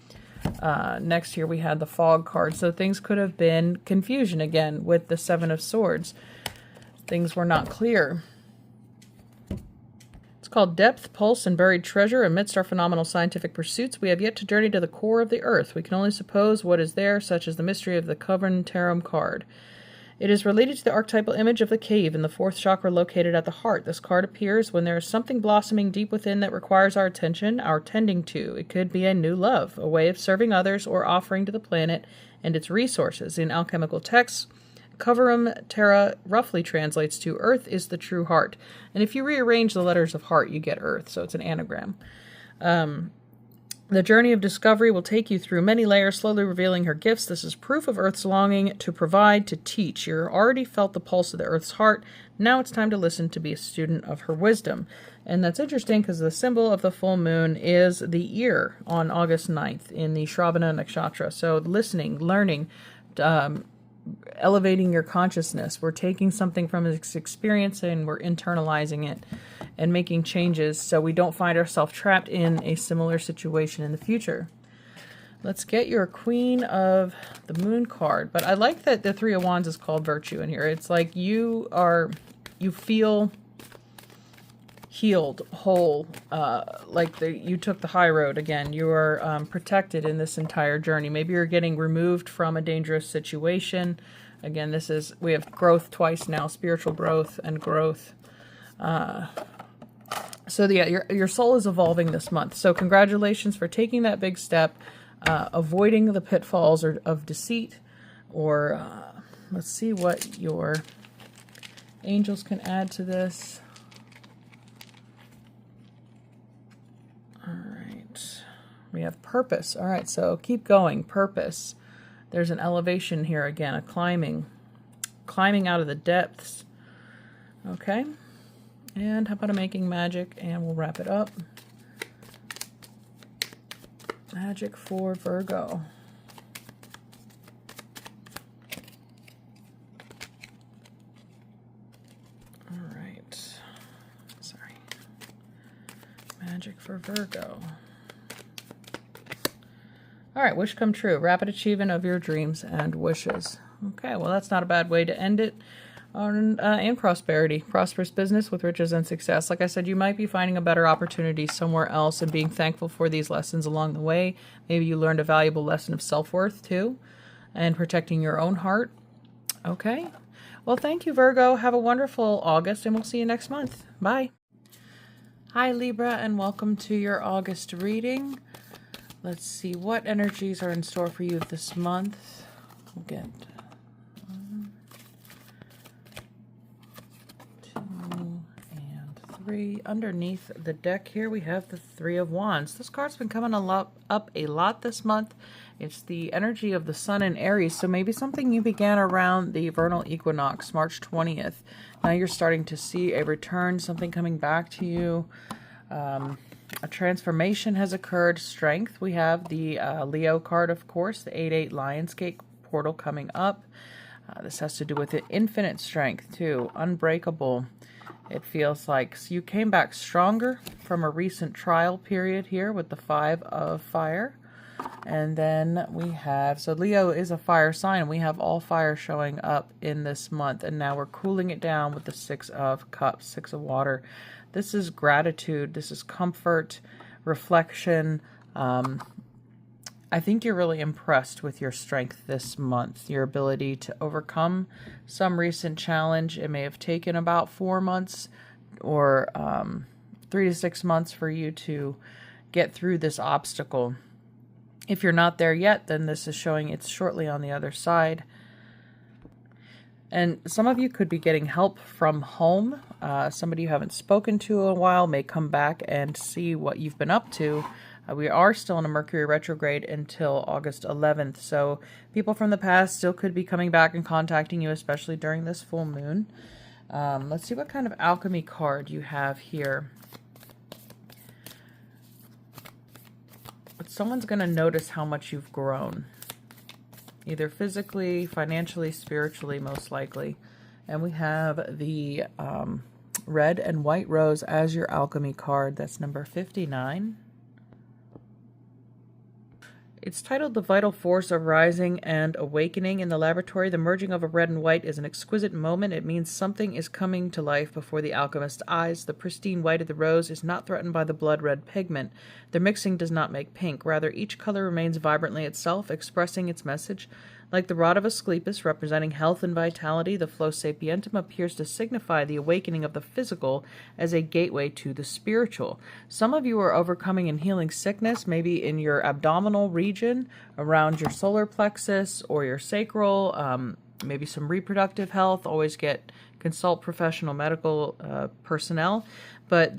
Next here we had the fog card. So things could have been confusion again with the Seven of Swords. Things were not clear. It's called Depth, Pulse, and Buried Treasure. Amidst our phenomenal scientific pursuits, we have yet to journey to the core of the earth. We can only suppose what is there, such as the mystery of the Coven Tarum card. It is related to the archetypal image of the cave in the fourth chakra located at the heart. This card appears when there is something blossoming deep within that requires our attention, our tending to. It could be a new love, a way of serving others, or offering to the planet and its resources. In alchemical texts, Coverum Terra roughly translates to Earth is the true heart. And if you rearrange the letters of heart, you get Earth, so it's an anagram. The journey of discovery will take you through many layers, slowly revealing her gifts. This is proof of Earth's longing to provide, to teach. You already felt the pulse of the Earth's heart. Now it's time to listen, to be a student of her wisdom. And that's interesting because the symbol of the full moon is the ear on August 9th in the Shravana Nakshatra. So listening, learning, elevating your consciousness. We're taking something from this experience and we're internalizing it and making changes so we don't find ourselves trapped in a similar situation in the future. Let's get your Queen of the Moon card. But I like that the Three of Wands is called Virtue in here. It's like you feel healed, whole, like you took the high road again. You are protected in this entire journey. Maybe you're getting removed from a dangerous situation. Again, we have growth twice now, spiritual growth and growth. So yeah, your soul is evolving this month. So congratulations for taking that big step, avoiding the pitfalls of deceit, or let's see what your angels can add to this. All right, we have purpose. All right, so keep going, purpose. There's an elevation here again, a climbing out of the depths. Okay. And how about making magic, and we'll wrap it up. Magic for Virgo. All right. Sorry. Magic for Virgo. All right, wish come true. Rapid achievement of your dreams and wishes. Okay, well, that's not a bad way to end it. And prosperity. Prosperous business with riches and success. Like I said, you might be finding a better opportunity somewhere else and being thankful for these lessons along the way. Maybe you learned a valuable lesson of self-worth too, and protecting your own heart. Okay. Well, thank you, Virgo. Have a wonderful August, and we'll see you next month. Bye. Hi, Libra, and welcome to your August reading. Let's see what energies are in store for you this month. We'll get 3. Underneath the deck here, we have the Three of Wands. This card's been coming up a lot this month. It's the energy of the sun in Aries. So maybe something you began around the vernal equinox, March 20th. Now you're starting to see a return, something coming back to you. A transformation has occurred. Strength. We have the Leo card, of course, the 8-8 Lionsgate portal coming up. This has to do with the infinite strength, too. Unbreakable. It feels like so you came back stronger from a recent trial period here with the 5 of fire. And then we have, so Leo is a fire sign. We have all fire showing up in this month. And now we're cooling it down with the 6 of cups, 6 of water. This is gratitude. This is comfort, reflection. I think you're really impressed with your strength this month, your ability to overcome some recent challenge. It may have taken about 4 months or 3 to 6 months for you to get through this obstacle. If you're not there yet, then this is showing it's shortly on the other side. And some of you could be getting help from home. Somebody you haven't spoken to in a while may come back and see what you've been up to. We are still in a Mercury retrograde until August 11th, so people from the past still could be coming back and contacting you, especially during this full moon. Let's see what kind of alchemy card you have here. But someone's going to notice how much you've grown. either physically, financially, spiritually, most likely. And we have the red and white rose as your alchemy card. That's number 59. It's titled The Vital Force of Rising and Awakening. In the laboratory, the merging of a red and white is an exquisite moment. It means something is coming to life before the alchemist's eyes. The pristine white of the rose is not threatened by the blood red pigment. Their mixing does not make pink. Rather, each color remains vibrantly itself, expressing its message. Like the rod of Asclepius, representing health and vitality, the flow sapientum appears to signify the awakening of the physical as a gateway to the spiritual. Some of you are overcoming and healing sickness, maybe in your abdominal region, around your solar plexus or your sacral, maybe some reproductive health. Always consult professional medical personnel. But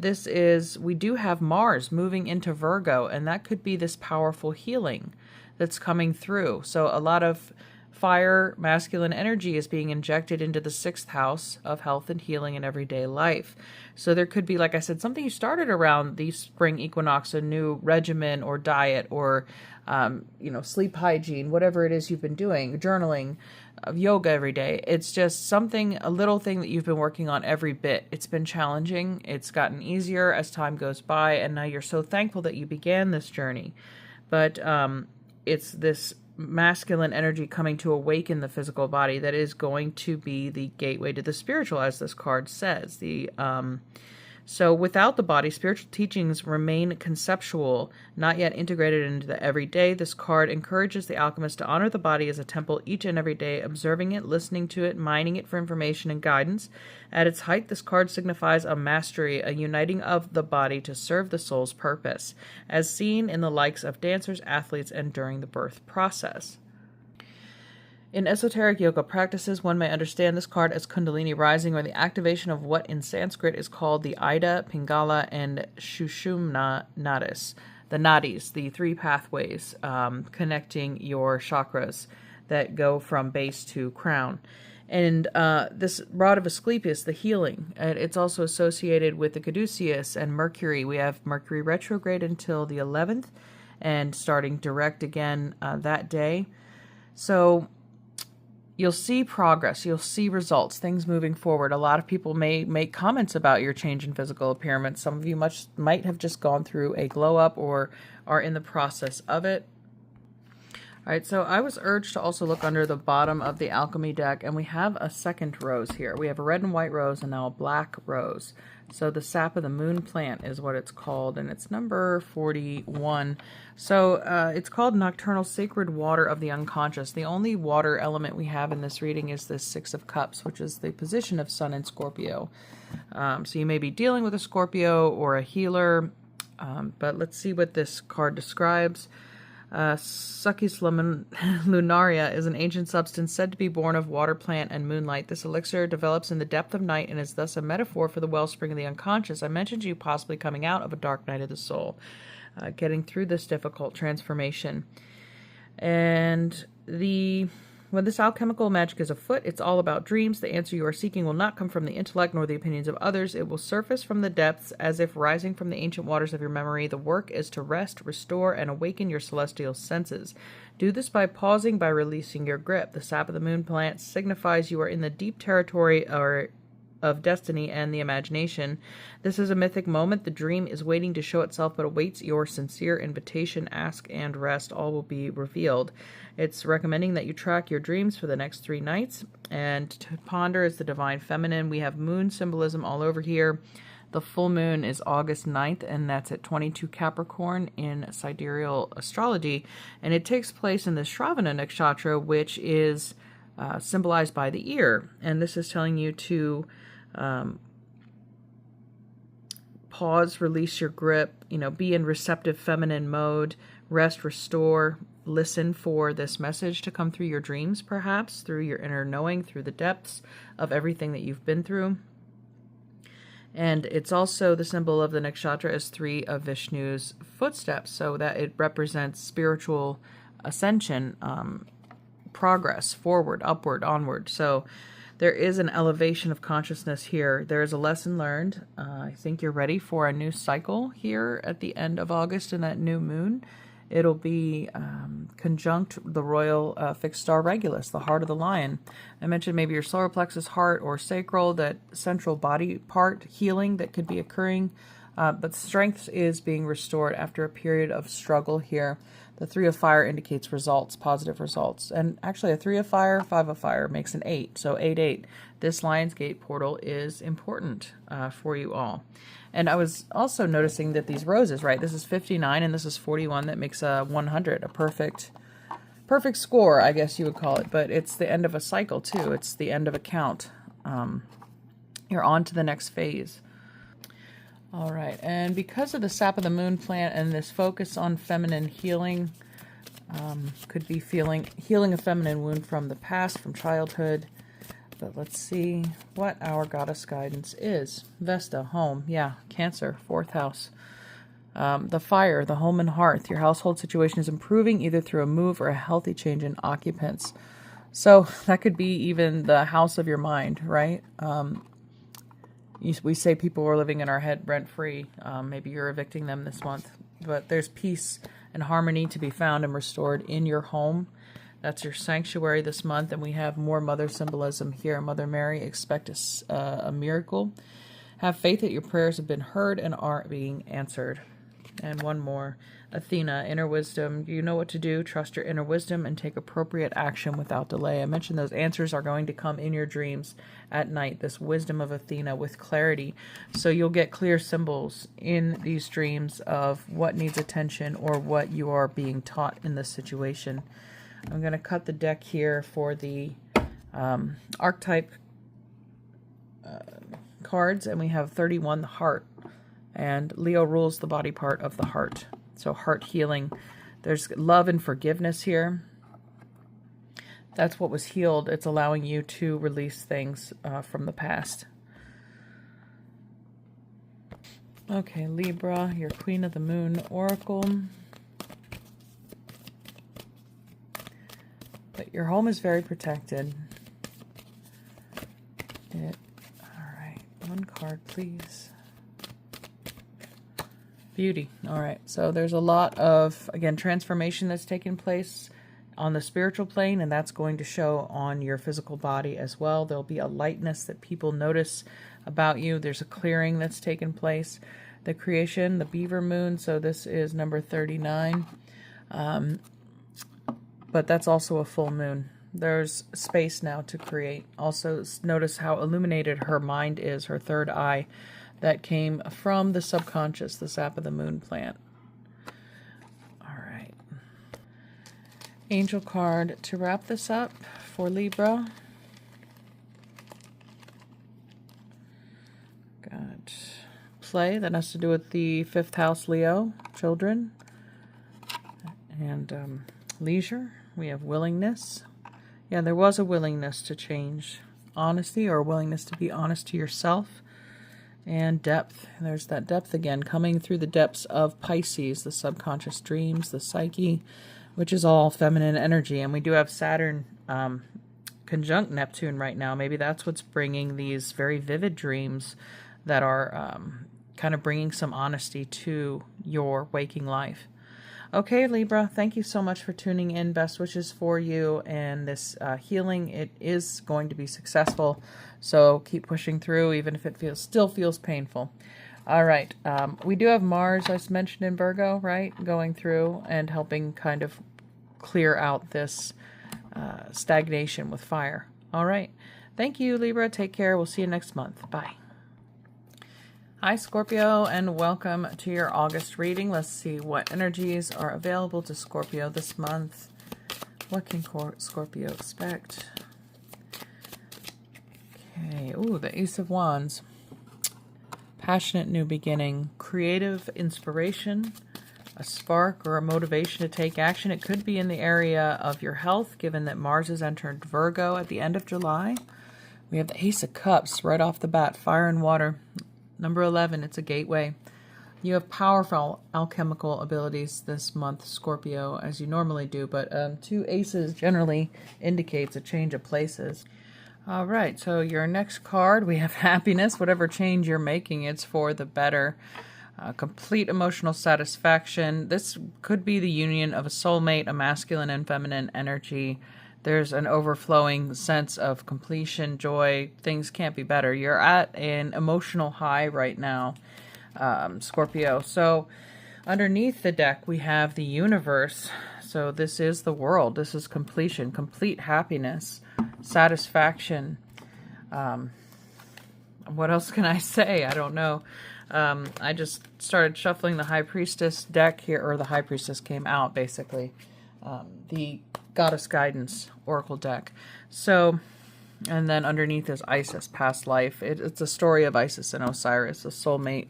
we do have Mars moving into Virgo, and that could be this powerful healing that's coming through. So a lot of fire, masculine energy is being injected into the 6th house of health and healing in everyday life. So there could be, like I said, something you started around the spring equinox, a new regimen or diet or, sleep hygiene, whatever it is you've been doing, journaling, yoga every day. It's just a little thing that you've been working on every bit. It's been challenging. It's gotten easier as time goes by. And now you're so thankful that you began this journey. But, it's this masculine energy coming to awaken the physical body that is going to be the gateway to the spiritual, as this card says. So without the body, spiritual teachings remain conceptual, not yet integrated into the everyday. This card encourages the alchemist to honor the body as a temple each and every day, observing it, listening to it, mining it for information and guidance. At its height, this card signifies a mastery, a uniting of the body to serve the soul's purpose, as seen in the likes of dancers, athletes, and during the birth process. In esoteric yoga practices, one may understand this card as Kundalini rising, or the activation of what in Sanskrit is called the Ida, Pingala, and Shushumna nadis. The nadis, the 3 pathways connecting your chakras that go from base to crown. And this rod of Asclepius, the healing, it's also associated with the caduceus and Mercury. We have Mercury retrograde until the 11th and starting direct again that day. So you'll see progress, you'll see results, things moving forward. A lot of people may make comments about your change in physical appearance. Some of you might have just gone through a glow up or are in the process of it. All right, so I was urged to also look under the bottom of the alchemy deck, and we have a second rose here. We have a red and white rose and now a black rose. So the sap of the moon plant is what it's called, and it's number 41. So it's called Nocturnal Sacred Water of the Unconscious. The only water element we have in this reading is this 6 of Cups, which is the position of Sun in Scorpio. So you may be dealing with a Scorpio or a healer, but let's see what this card describes. Succus lunaria is an ancient substance said to be born of water, plant, and moonlight. This elixir develops in the depth of night and is thus a metaphor for the wellspring of the unconscious. I mentioned you possibly coming out of a dark night of the soul, getting through this difficult transformation. And when this alchemical magic is afoot, it's all about dreams. The answer you are seeking will not come from the intellect nor the opinions of others. It will surface from the depths as if rising from the ancient waters of your memory. The work is to rest, restore, and awaken your celestial senses. Do this by pausing, by releasing your grip. The sap of the moon plant signifies you are in the deep territory of destiny and the imagination. This is a mythic moment. The dream is waiting to show itself, but awaits your sincere invitation. Ask and rest. All will be revealed. It's recommending that you track your dreams for the next 3 nights. And to ponder is the divine feminine. We have moon symbolism all over here. The full moon is August 9th, and that's at 22 Capricorn in sidereal astrology. And it takes place in the Shravana nakshatra, which is symbolized by the ear. And this is telling you to pause, release your grip, be in receptive feminine mode, rest, restore, listen for this message to come through your dreams, perhaps through your inner knowing, through the depths of everything that you've been through. And it's also the symbol of the nakshatra as 3 of Vishnu's footsteps, so that it represents spiritual ascension, progress, forward, upward, onward. So there is an elevation of consciousness here. There is a lesson learned. I think you're ready for a new cycle here at the end of August and that new moon. It'll be conjunct the royal fixed star Regulus, the heart of the lion. I mentioned maybe your solar plexus, heart, or sacral, that central body part healing that could be occurring. But strength is being restored after a period of struggle here. The 3 of fire indicates results, positive results. And actually a 3 of fire, 5 of fire makes an 8. So 8-8. This Lionsgate portal is important for you all. And I was also noticing that these roses, right? This is 59 and this is 41. That makes a 100, a perfect score, I guess you would call it. But it's the end of a cycle too. It's the end of a count. You're on to the next phase. All right, and because of the sap of the moon plant and this focus on feminine healing, could be healing a feminine wound from the past, from childhood. But let's see what our goddess guidance is. Vesta, home, yeah, Cancer, 4th house. The fire, the home and hearth. Your household situation is improving either through a move or a healthy change in occupants. So that could be even the house of your mind, right? We say people are living in our head rent-free. Maybe you're evicting them this month. But there's peace and harmony to be found and restored in your home. That's your sanctuary this month. And we have more mother symbolism here. Mother Mary, expect a miracle. Have faith that your prayers have been heard and are being answered. And one more. Athena, inner wisdom. You know what to do. Trust your inner wisdom and take appropriate action without delay. I mentioned those answers are going to come in your dreams at night. This wisdom of Athena with clarity. So you'll get clear symbols in these dreams of what needs attention or what you are being taught in this situation. I'm going to cut the deck here for the archetype cards. And we have 31, the heart. And Leo rules the body part of the heart. So heart healing. There's love and forgiveness here. That's what was healed. It's allowing you to release things from the past. Okay, Libra, your Queen of the Moon Oracle. But your home is very protected. All right, one card, please. Beauty. All right. So there's a lot of, again, transformation that's taking place on the spiritual plane, and that's going to show on your physical body as well. There'll be a lightness that people notice about you. There's a clearing that's taken place. The creation, the beaver moon. So this is number 39. But that's also a full moon. There's space now to create. Also, notice how illuminated her mind is, her third eye. That came from the subconscious, the sap of the moon plant. All right. Angel card to wrap this up for Libra. Got play. That has to do with the 5th house, Leo, children. And leisure. We have willingness. Yeah, there was a willingness to change. Honesty, or willingness to be honest to yourself. And depth. There's that depth again, coming through the depths of Pisces, the subconscious dreams, the psyche, which is all feminine energy. And we do have Saturn conjunct Neptune right now. Maybe that's what's bringing these very vivid dreams that are kind of bringing some honesty to your waking life. Okay, Libra, thank you so much for tuning in. Best wishes for you and this healing. It is going to be successful, so keep pushing through, even if it still feels painful. All right, we do have Mars, as mentioned, in Virgo, right? Going through and helping kind of clear out this stagnation with fire. All right, thank you, Libra. Take care. We'll see you next month. Bye. Hi, Scorpio, and welcome to your August reading. Let's see what energies are available to Scorpio this month. What can Scorpio expect? Okay, ooh, the Ace of Wands. Passionate new beginning, creative inspiration, a spark or a motivation to take action. It could be in the area of your health, given that Mars has entered Virgo at the end of July. We have the Ace of Cups right off the bat, fire and water. Number 11, it's a gateway. You have powerful alchemical abilities this month, Scorpio, as you normally do, but 2 aces generally indicates a change of places. All right, so your next card, we have happiness. Whatever change you're making, it's for the better. Complete emotional satisfaction. This could be the union of a soulmate, a masculine and feminine energy. There's an overflowing sense of completion, joy. Things can't be better. You're at an emotional high right now, Scorpio. So underneath the deck, we have the universe. So this is the world. This is completion, complete happiness, satisfaction. What else can I say? I don't know. I just started shuffling the High Priestess deck here, or the High Priestess came out, basically. The Goddess Guidance Oracle deck. So, and then underneath is Isis, past life. It's a story of Isis and Osiris, a soulmate.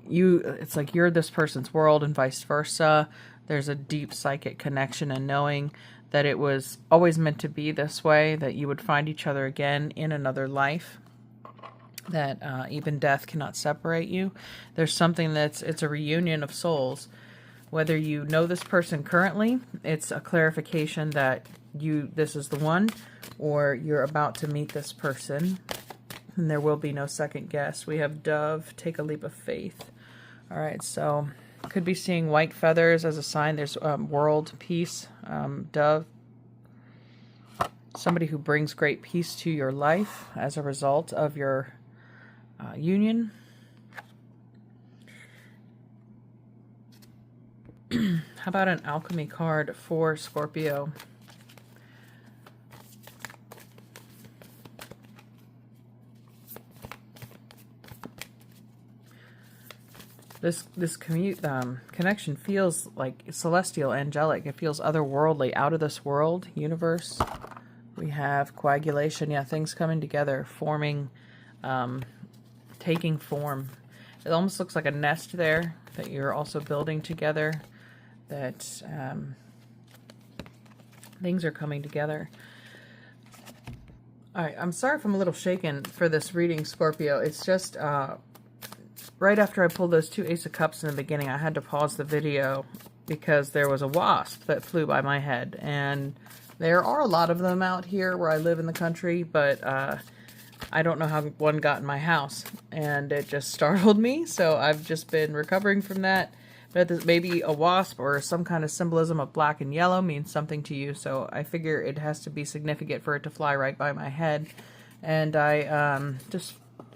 It's like you're this person's world and vice versa. There's a deep psychic connection and knowing that it was always meant to be this way, that you would find each other again in another life, that even death cannot separate you. There's something it's a reunion of souls. Whether you know this person currently, it's a clarification that this is the one, or you're about to meet this person, and there will be no second guess. We have Dove, take a leap of faith. All right, so could be seeing white feathers as a sign. There's world peace, Dove. Somebody who brings great peace to your life as a result of your union. How about an alchemy card for Scorpio? This connection feels like celestial, angelic. It feels otherworldly, out of this world, universe. We have coagulation. Yeah, things coming together, forming, taking form. It almost looks like a nest there that you're also building together, that things are coming together. All right, I'm sorry if I'm a little shaken for this reading, Scorpio. It's just right after I pulled those two Ace of Cups in the beginning, I had to pause the video because there was a wasp that flew by my head. And there are a lot of them out here where I live in the country, but I don't know how one got in my house. And it just startled me, so I've just been recovering from that. But maybe a wasp or some kind of symbolism of black and yellow means something to you, so I figure it has to be significant for it to fly right by my head. And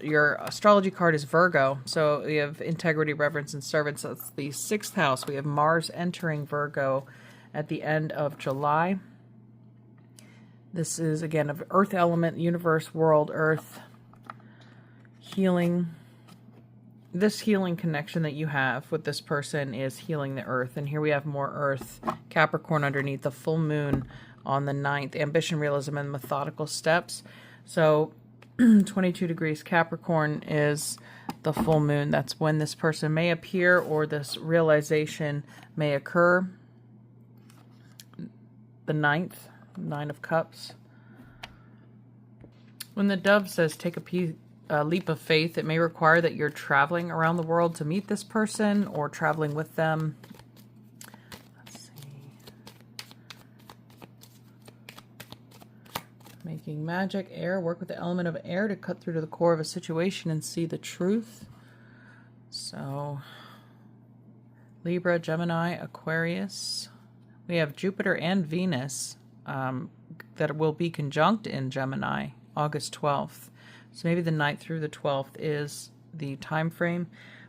your astrology card is Virgo, so we have integrity, reverence, and servants. So it's the 6th house. We have Mars entering Virgo at the end of July. This is, again, of earth element, universe, world, earth, healing. This healing connection that you have with this person is healing the earth. And here we have more earth, Capricorn underneath, the full moon on the 9th, ambition, realism, and methodical steps. So 22 degrees Capricorn is the full moon. That's when this person may appear or this realization may occur. The 9th, 9 of Cups. When the Dove says take a leap of faith, it may require that you're traveling around the world to meet this person or traveling with them. Let's see. Making magic, air, work with the element of air to cut through to the core of a situation and see the truth. So, Libra, Gemini, Aquarius. We have Jupiter and Venus that will be conjunct in Gemini, August 12th. So maybe the 9th through the 12th is the time frame.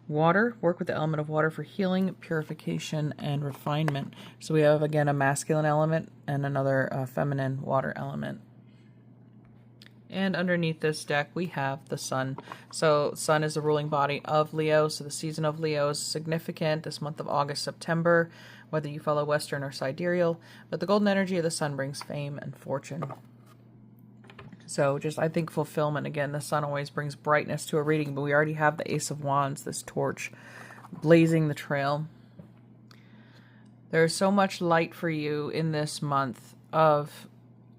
Water, work with the element of water for healing, purification, and refinement. So we have, again, a masculine element and another feminine water element. And underneath this deck, we have the Sun. So Sun is the ruling body of Leo. So the season of Leo is significant this month of August, September, whether you follow Western or Sidereal. But the golden energy of the Sun brings fame and fortune. So just, I think, fulfillment. Again, the Sun always brings brightness to a reading, but we already have the Ace of Wands, this torch, blazing the trail. There's so much light for you in this month of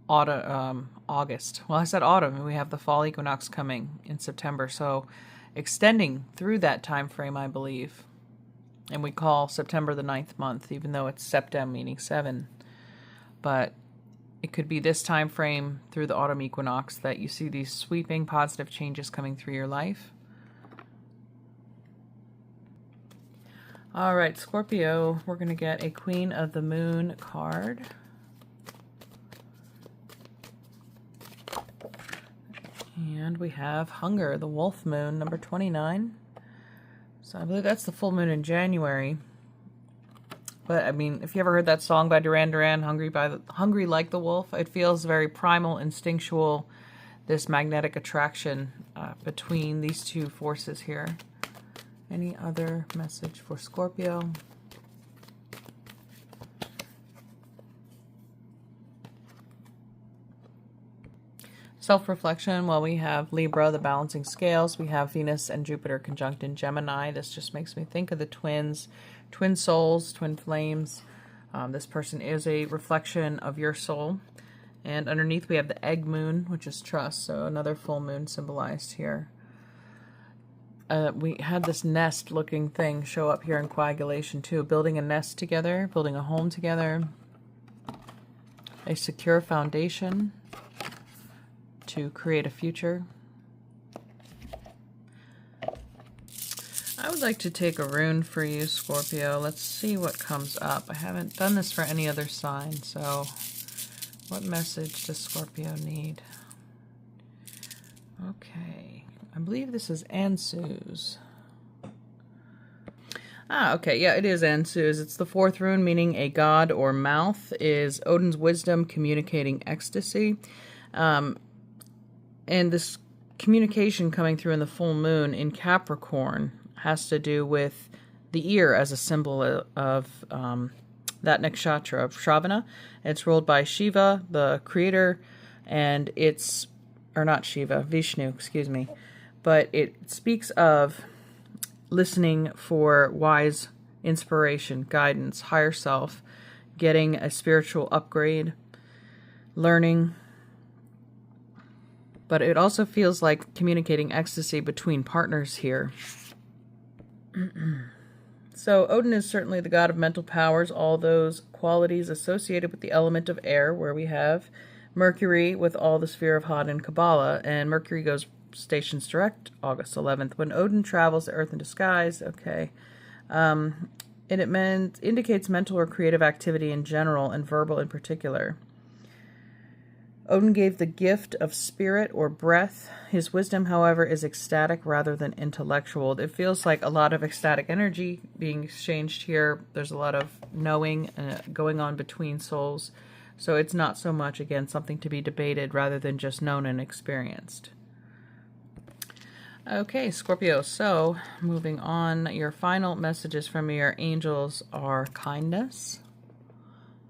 August. Well, I said autumn, and we have the fall equinox coming in September. So extending through that time frame, I believe. And we call September the 9th month, even though it's Septem, meaning 7. But it could be this time frame through the autumn equinox that you see these sweeping positive changes coming through your life. All right, Scorpio, we're going to get a Queen of the Moon card. And we have Hunger, the Wolf Moon, number 29. So I believe that's the full moon in January. But I mean, if you ever heard that song by Duran Duran, Hungry Like the Wolf, it feels very primal, instinctual, this magnetic attraction between these two forces here. Any other message for Scorpio? Self-reflection, well, we have Libra, the balancing scales. We have Venus and Jupiter conjunct in Gemini. This just makes me think of the twins, twin souls, twin flames. This person is a reflection of your soul. And underneath we have the egg moon, which is trust. So another full moon symbolized here. We had this nest-looking thing show up here in coagulation too. Building a nest together, building a home together. A secure foundation to create a future. I would like to take a rune for you, Scorpio. Let's see what comes up. I haven't done this for any other sign, so what message does Scorpio need? Okay. I believe this is Ansu's. Okay, yeah, it is Ansu's. It's the fourth rune, meaning a god or mouth, is Odin's wisdom communicating ecstasy. And this communication coming through in the full moon in Capricorn has to do with the ear as a symbol of that nakshatra of Shravana. It's ruled by Shiva, the creator, and it's, or not Shiva, Vishnu, excuse me. But it speaks of listening for wise inspiration, guidance, higher self, getting a spiritual upgrade, learning. But it also feels like communicating ecstasy between partners here. So Odin is certainly the god of mental powers, all those qualities associated with the element of air, where we have Mercury with all the sphere of Hod and Kabbalah, and Mercury goes stations direct August 11th. When Odin travels the earth in disguise, okay. And it indicates mental or creative activity in general and verbal in particular. Odin gave the gift of spirit or breath. His wisdom, however, is ecstatic rather than intellectual. It feels like a lot of ecstatic energy being exchanged here. There's a lot of knowing going on between souls. So it's not so much, again, something to be debated rather than just known and experienced. Okay, Scorpio, so moving on, your final messages from your angels are kindness.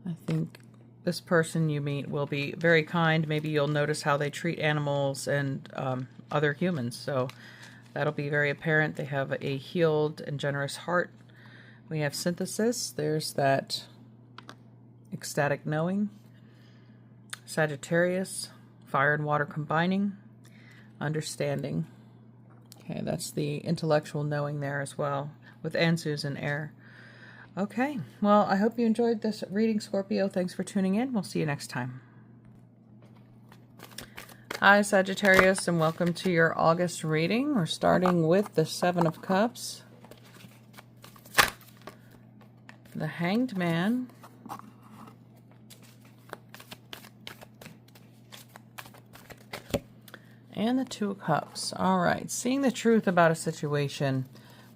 I think this person you meet will be very kind. Maybe you'll notice how they treat animals and other humans. So that'll be very apparent. They have a healed and generous heart. We have synthesis. There's that ecstatic knowing. Sagittarius, fire and water combining. Understanding. Okay, that's the intellectual knowing there as well, with Ansu's and air. Okay, well, I hope you enjoyed this reading, Scorpio. Thanks for tuning in. We'll see you next time. Hi, Sagittarius, and welcome to your August reading. We're starting with the Seven of Cups, the Hanged Man, and the Two of Cups. All right, seeing the truth about a situation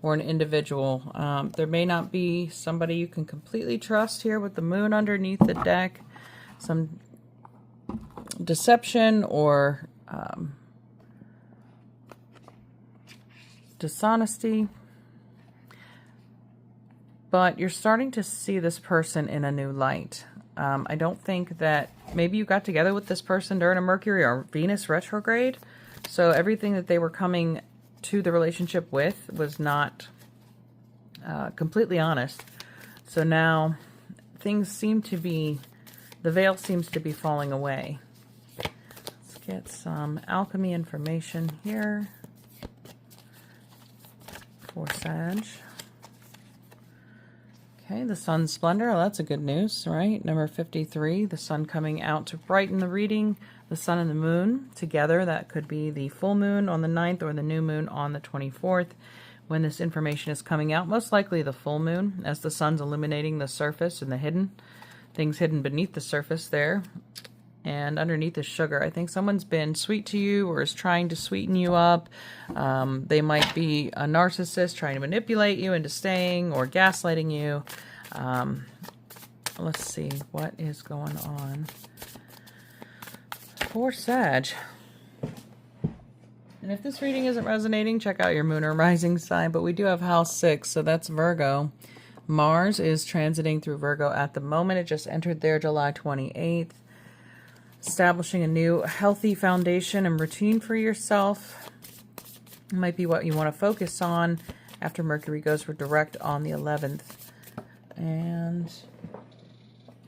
or an individual. There may not be somebody you can completely trust here with the moon underneath the deck. Some deception or dishonesty. But you're starting to see this person in a new light. I don't think that maybe you got together with this person during a Mercury or Venus retrograde. So everything that they were coming to the relationship with was not completely honest. So now things seem to be, the veil seems to be falling away. Let's get some alchemy information here for Sag. Okay, the Sun's Splendor, well, that's a good news, right? Number 53, the sun coming out to brighten the reading. The sun and the moon together, that could be the full moon on the 9th or the new moon on the 24th. when this information is coming out. Most likely the full moon, as the sun's illuminating the surface and the things hidden beneath the surface there. And underneath is sugar. I think someone's been sweet to you or is trying to sweeten you up. They might be a narcissist trying to manipulate you into staying or gaslighting you. Let's see what is going on for Sag. And if this reading isn't resonating, check out your moon or rising sign. But we do have house 6, so that's Virgo. Mars is transiting through Virgo at the moment. It just entered there July 28th. Establishing a new healthy foundation and routine for yourself might be what you want to focus on after Mercury goes for direct on the 11th. And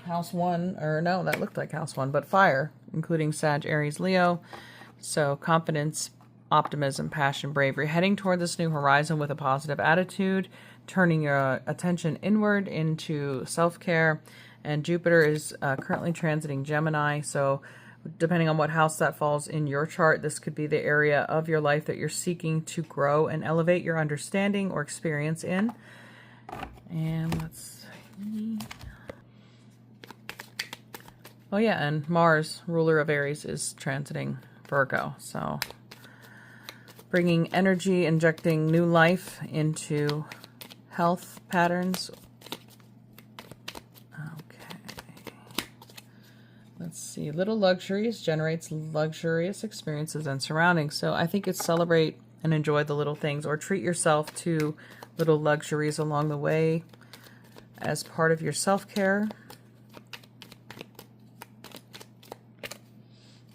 house 1, or no, that looked like house 1, but fire, including Sag, Aries, Leo. So confidence, optimism, passion, bravery, heading toward this new horizon with a positive attitude, turning your attention inward into self-care. And Jupiter is currently transiting Gemini, so depending on what house that falls in your chart, this could be the area of your life that you're seeking to grow and elevate your understanding or experience in. And let's see. Oh yeah, and Mars, ruler of Aries, is transiting Virgo, so bringing energy, injecting new life into health patterns. Let's see. Little luxuries generates luxurious experiences and surroundings. So I think it's celebrate and enjoy the little things, or treat yourself to little luxuries along the way as part of your self-care.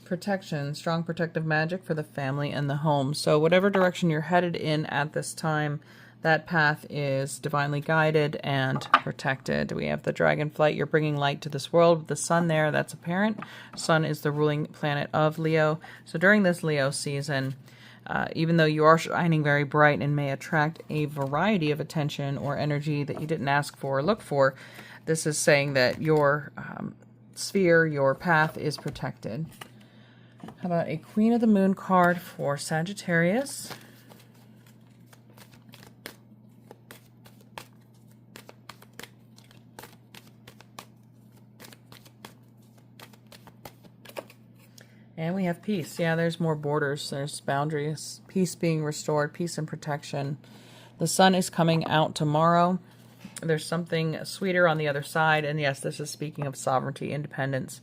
Protection, strong protective magic for the family and the home. So whatever direction you're headed in at this time, that path is divinely guided and protected. We have the dragon flight. You're bringing light to this world with the sun there. That's apparent. Sun is the ruling planet of Leo. So during this Leo season, even though you are shining very bright and may attract a variety of attention or energy that you didn't ask for or look for, this is saying that your sphere, your path is protected. How about a Queen of the Moon card for Sagittarius? And we have peace. Yeah, there's more borders. There's boundaries. Peace being restored. Peace and protection. The sun is coming out tomorrow. There's something sweeter on the other side. And yes, this is speaking of sovereignty, independence.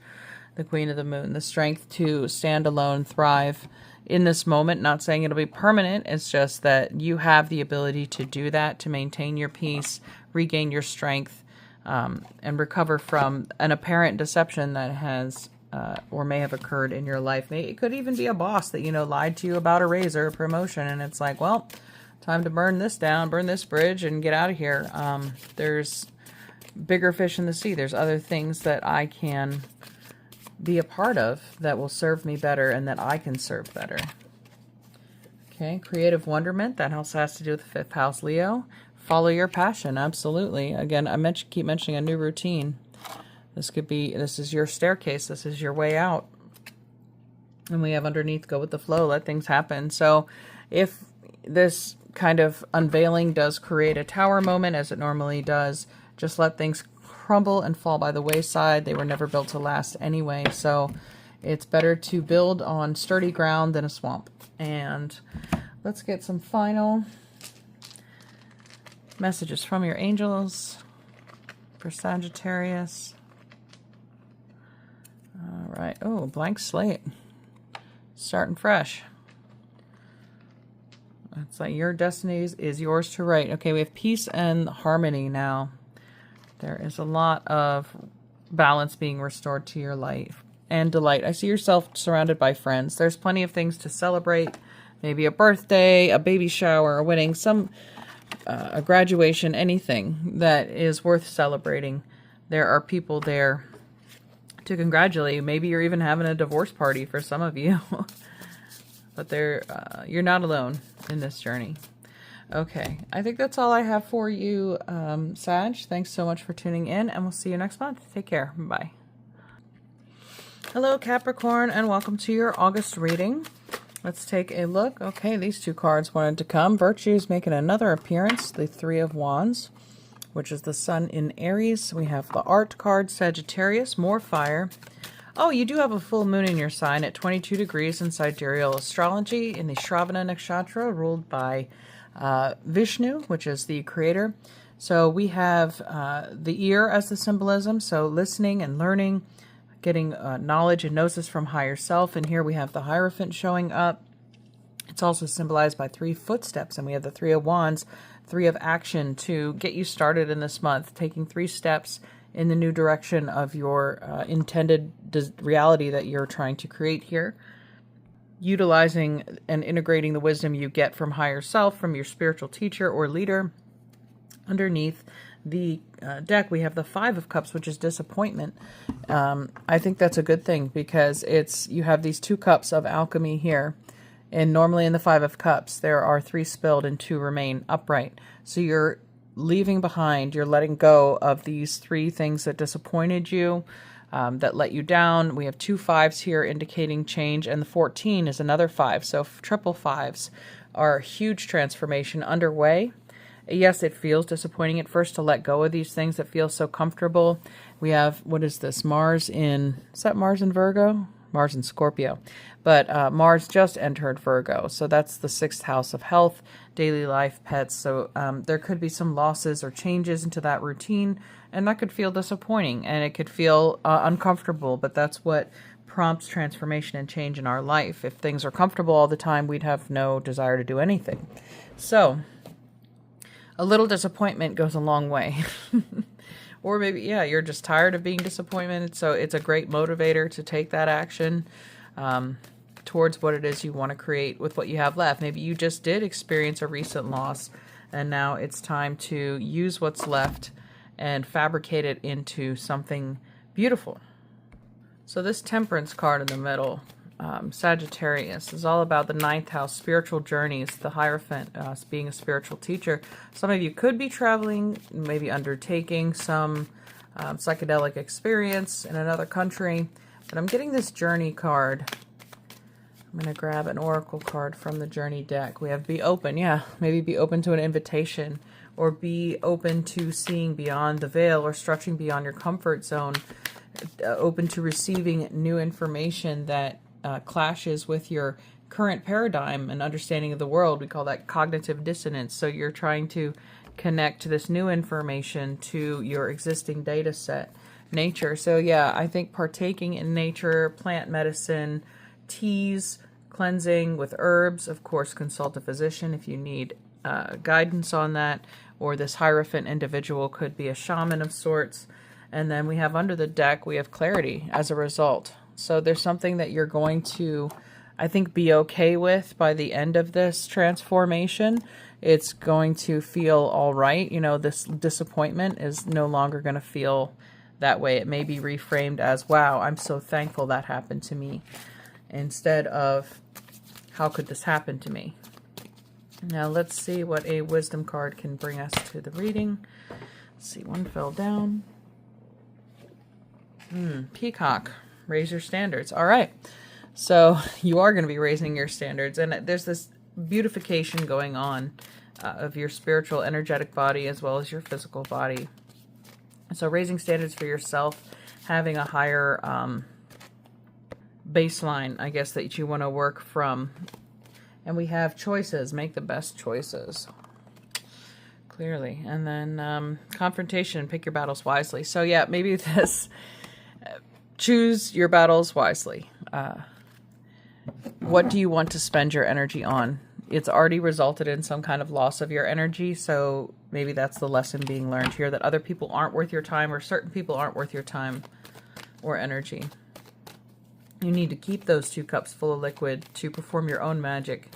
The Queen of the Moon. The strength to stand alone, thrive in this moment. Not saying it'll be permanent. It's just that you have the ability to do that, to maintain your peace, regain your strength, and recover from an apparent deception that has or may have occurred in your life. It could even be a boss that, lied to you about a raise or a promotion, and it's like, well, time to burn this down, burn this bridge, and get out of here. There's bigger fish in the sea. There's other things that I can be a part of that will serve me better and that I can serve better. Okay, creative wonderment. That house has to do with the 5th house, Leo. Follow your passion, absolutely. Again, keep mentioning a new routine. This is your staircase. This is your way out. And we have underneath, go with the flow, let things happen. So if this kind of unveiling does create a tower moment, as it normally does, just let things crumble and fall by the wayside. They were never built to last anyway. So it's better to build on sturdy ground than a swamp. And let's get some final messages from your angels for Sagittarius. All right. Oh, blank slate. Starting fresh. It's like your destiny is yours to write. Okay, we have peace and harmony now. There is a lot of balance being restored to your life and delight. I see yourself surrounded by friends. There's plenty of things to celebrate. Maybe a birthday, a baby shower, a wedding, a graduation, anything that is worth celebrating. There are people there to congratulate you. Maybe you're even having a divorce party for some of you. But you're not alone in this journey. Okay, I think that's all I have for you, Sag. Thanks so much for tuning in, and we'll see you next month. Take care. Bye. Hello, Capricorn, and welcome to your August reading. Let's take a look. Okay, these two cards wanted to come. Virtue is making another appearance, the Three of Wands, which is the Sun in Aries. We have the Art card, Sagittarius, more fire. Oh, you do have a full moon in your sign at 22 degrees in sidereal astrology in the Shravana Nakshatra, ruled by Vishnu, which is the creator. So we have the ear as the symbolism, so listening and learning, getting knowledge and gnosis from higher self. And here we have the Hierophant showing up. It's also symbolized by 3 footsteps, and we have the Three of Wands, 3 of action to get you started in this month, taking 3 steps in the new direction of your intended reality that you're trying to create here. Utilizing and integrating the wisdom you get from higher self, from your spiritual teacher or leader. Underneath the deck, we have the Five of Cups, which is disappointment. I think that's a good thing because you have these 2 cups of alchemy here. And normally in the Five of Cups, there are 3 spilled and 2 remain upright. So you're leaving behind, you're letting go of these 3 things that disappointed you, that let you down. We have 2 5s here indicating change, and the 14 is another 5. So triple 5s are a huge transformation underway. Yes, it feels disappointing at first to let go of these things that feel so comfortable. We have, what is this, is that Mars in Virgo? Mars in Scorpio. But Mars just entered Virgo, so that's the 6th house of health, daily life, pets. So there could be some losses or changes into that routine, and that could feel disappointing, and it could feel uncomfortable, but that's what prompts transformation and change in our life. If things are comfortable all the time, we'd have no desire to do anything. So a little disappointment goes a long way. Or maybe, yeah, you're just tired of being disappointed, so it's a great motivator to take that action towards what it is you want to create with what you have left. Maybe you just did experience a recent loss, and now it's time to use what's left and fabricate it into something beautiful. So this Temperance card in the middle, Sagittarius, is all about the 9th house, spiritual journeys, the Hierophant being a spiritual teacher. Some of you could be traveling, maybe undertaking some psychedelic experience in another country, but I'm getting this journey card. I'm going to grab an oracle card from the journey deck. We have be open, yeah, maybe be open to an invitation, or be open to seeing beyond the veil or stretching beyond your comfort zone, open to receiving new information that clashes with your current paradigm and understanding of the world. We call that cognitive dissonance. So you're trying to connect this new information to your existing data set, nature. So yeah, I think partaking in nature, plant medicine, teas, cleansing with herbs, of course, consult a physician if you need guidance on that, or this Hierophant individual could be a shaman of sorts. And then we have under the deck, we have clarity as a result. So there's something that you're going to, I think, be okay with by the end of this transformation. It's going to feel all right. You know, this disappointment is no longer going to feel that way. It may be reframed as, wow, I'm so thankful that happened to me, instead of, how could this happen to me? Now let's see what a wisdom card can bring us to the reading. Let's see, one fell down. Peacock. Raise your standards. All right. So you are going to be raising your standards. And there's this beautification going on of your spiritual, energetic body as well as your physical body. So raising standards for yourself, having a higher baseline, I guess, that you want to work from. And we have choices. Make the best choices. Clearly. And then confrontation. Pick your battles wisely. So yeah, maybe this... choose your battles wisely. What do you want to spend your energy on? It's already resulted in some kind of loss of your energy, so maybe that's the lesson being learned here, that other people aren't worth your time, or certain people aren't worth your time or energy. You need to keep those 2 cups full of liquid to perform your own magic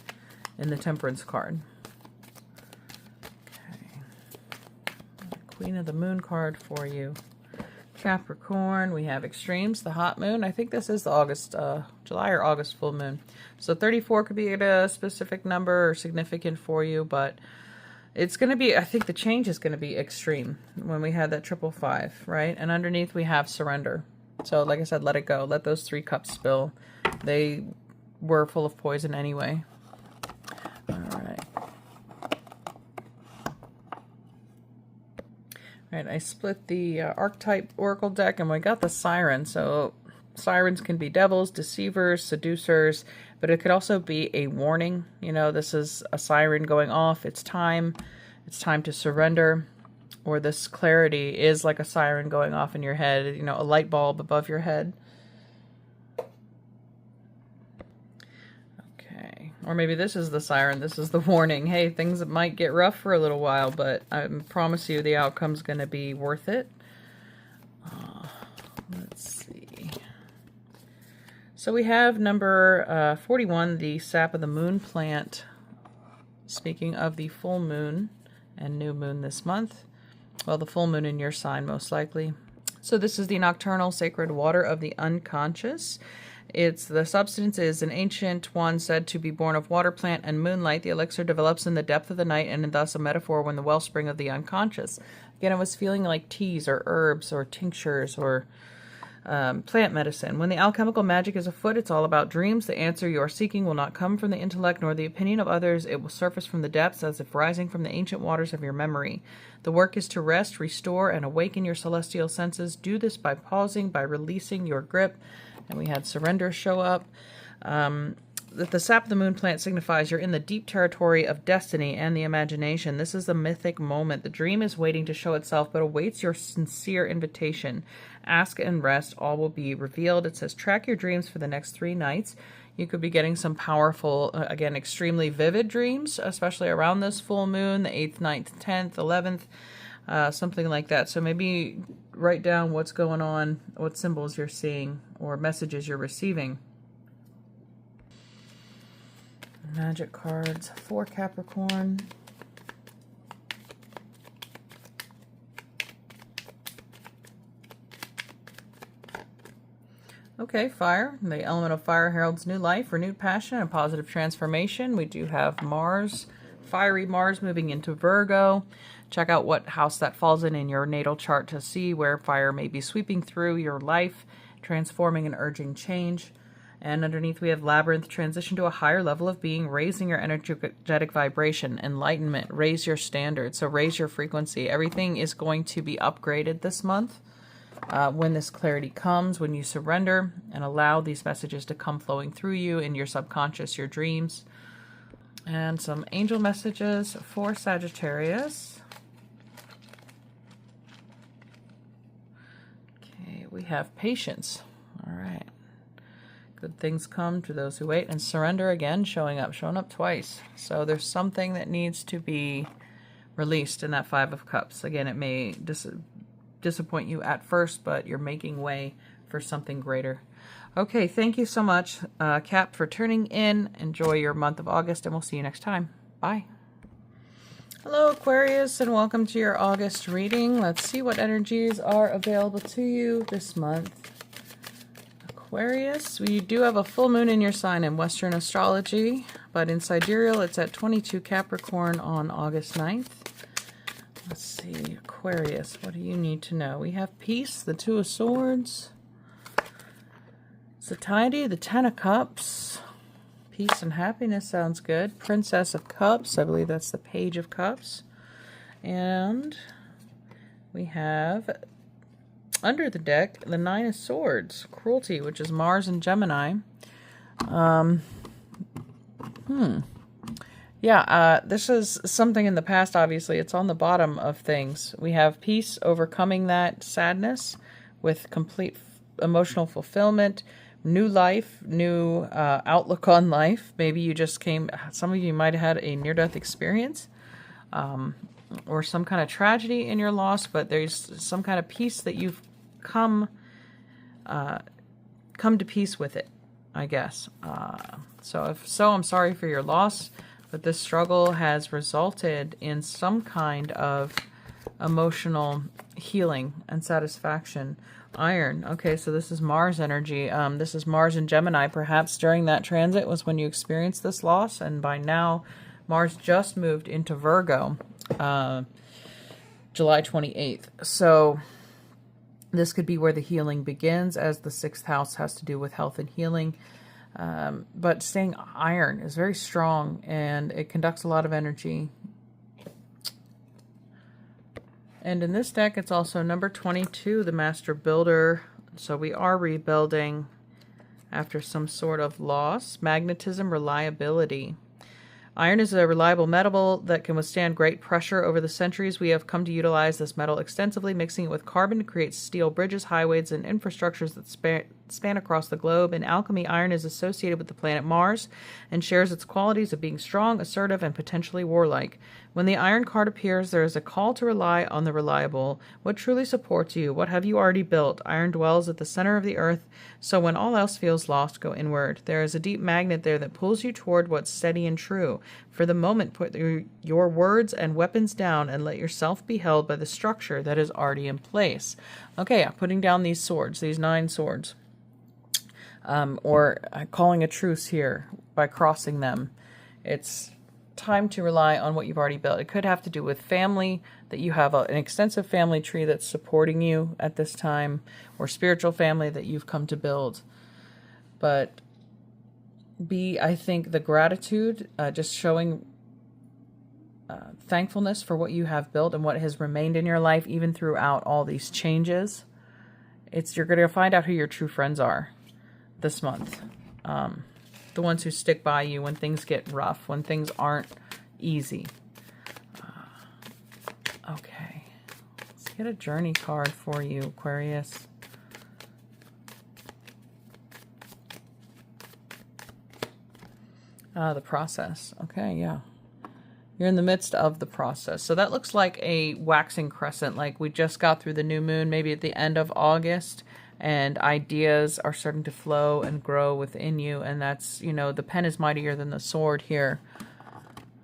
in the Temperance card. Okay. Queen of the Moon card for you. Capricorn, we have extremes, the hot moon. I think this is the July or August full moon. So 34 could be at a specific number or significant for you, but it's going to be, I think the change is going to be extreme when we had that 555, right? And underneath we have surrender. So like I said, let it go. Let those 3 cups spill. They were full of poison anyway. All right. All right, I split the archetype oracle deck, and we got the siren. So sirens can be devils, deceivers, seducers, but it could also be a warning. You know, this is a siren going off. It's time. It's time to surrender. Or this clarity is like a siren going off in your head, you know, a light bulb above your head. Okay. Or maybe this is the siren. This is the warning. Hey, things might get rough for a little while, but I promise you the outcome's going to be worth it. Let's see. So we have number 41, the sap of the moon plant. Speaking of the full moon and new moon this month. Well, the full moon in your sign, most likely. So this is the nocturnal sacred water of the unconscious. The substance is an ancient one said to be born of water plant and moonlight. The elixir develops in the depth of the night and thus a metaphor when the wellspring of the unconscious. Again, I was feeling like teas or herbs or tinctures or plant medicine. When the alchemical magic is afoot, it's all about dreams. The answer you are seeking will not come from the intellect nor the opinion of others. It will surface from the depths as if rising from the ancient waters of your memory. The work is to rest, restore, and awaken your celestial senses. Do this by pausing, by releasing your grip. And we had surrender show up. The sap of the moon plant signifies you're in the deep territory of destiny and the imagination. This is the mythic moment. The dream is waiting to show itself, but awaits your sincere invitation. Ask and rest, all will be revealed. It says track your dreams for the next 3 nights. You could be getting some powerful, again, extremely vivid dreams, especially around this full moon, the 8th, 9th, 10th, 11th, something like that. So maybe write down what's going on, what symbols you're seeing, or messages you're receiving. Magic cards for Capricorn. Okay, fire. The element of fire heralds new life, renewed passion, and positive transformation. We do have Mars, fiery Mars moving into Virgo. Check out what house that falls in your natal chart to see where fire may be sweeping through your life, transforming and urging change. And underneath we have Labyrinth, transition to a higher level of being, raising your energetic vibration, enlightenment, raise your standards, so raise your frequency. Everything is going to be upgraded this month when this clarity comes, when you surrender and allow these messages to come flowing through you in your subconscious, your dreams. And some angel messages for Sagittarius. Okay, we have patience. All right. Good things come to those who wait. And surrender again, showing up twice. So there's something that needs to be released in that 5 of Cups. Again, it may disappoint you at first, but you're making way for something greater. Okay, thank you so much, Cap, for tuning in. Enjoy your month of August, and we'll see you next time. Bye. Hello, Aquarius, and welcome to your August reading. Let's see what energies are available to you this month. Aquarius, we do have a full moon in your sign in Western astrology, but in sidereal it's at 22 Capricorn on August 9th. Let's see, Aquarius, what do you need to know? We have peace, the 2 of Swords, satiety, the 10 of Cups, peace and happiness sounds good. Princess of Cups, I believe that's the Page of Cups. And we have under the deck, the 9 of Swords, cruelty, which is Mars and Gemini. This is something in the past, obviously. It's on the bottom of things. We have peace, overcoming that sadness with complete emotional fulfillment, new life, new outlook on life. Maybe you just some of you might have had a near-death experience. Or some kind of tragedy in your loss, but there's some kind of peace that you've come to peace with it, I guess. So if so, I'm sorry for your loss, but this struggle has resulted in some kind of emotional healing and satisfaction. Iron. Okay, so this is Mars energy. This is Mars and Gemini. Perhaps during that transit was when you experienced this loss, and by now Mars just moved into Virgo. July 28th. So this could be where the healing begins, as the 6th house has to do with health and healing. But staying iron is very strong, and it conducts a lot of energy. And in this deck, it's also number 22, the Master Builder. So we are rebuilding after some sort of loss. Magnetism, reliability. Iron is a reliable metal that can withstand great pressure. Over the centuries, we have come to utilize this metal extensively, mixing it with carbon to create steel bridges, highways, and infrastructures that span across the globe. In alchemy, iron is associated with the planet Mars and shares its qualities of being strong, assertive, and potentially warlike. When the iron card appears, there is a call to rely on the reliable. What truly supports you? What have you already built? Iron dwells at the center of the earth, so when all else feels lost, go inward. There is a deep magnet there that pulls you toward what's steady and true. For the moment, put your words and weapons down and let yourself be held by the structure that is already in place. Okay, I'm putting down these swords, these 9 swords. Or calling a truce here by crossing them. It's time to rely on what you've already built. It could have to do with family, that you have an extensive family tree that's supporting you at this time, or spiritual family that you've come to build. But I think the gratitude, just showing thankfulness for what you have built and what has remained in your life, even throughout all these changes. You're going to find out who your true friends are this month. The ones who stick by you when things get rough, when things aren't easy. Okay. Let's get a journey card for you, Aquarius. The process. Okay, yeah. You're in the midst of the process. So that looks like a waxing crescent, like we just got through the new moon, maybe at the end of August. And ideas are starting to flow and grow within you. And that's, the pen is mightier than the sword here.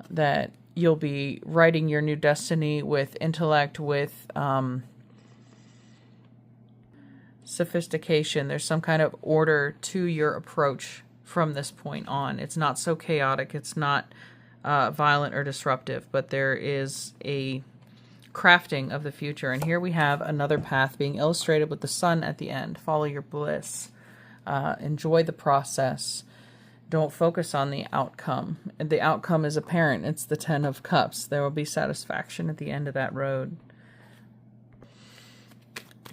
That you'll be writing your new destiny with intellect, with sophistication. There's some kind of order to your approach from this point on. It's not so chaotic. It's not violent or disruptive. But there is a crafting of the future. And here we have another path being illustrated with the sun at the end. Follow your bliss. Enjoy the process. Don't focus on the outcome. The outcome is apparent. It's the 10 of Cups. There will be satisfaction at the end of that road.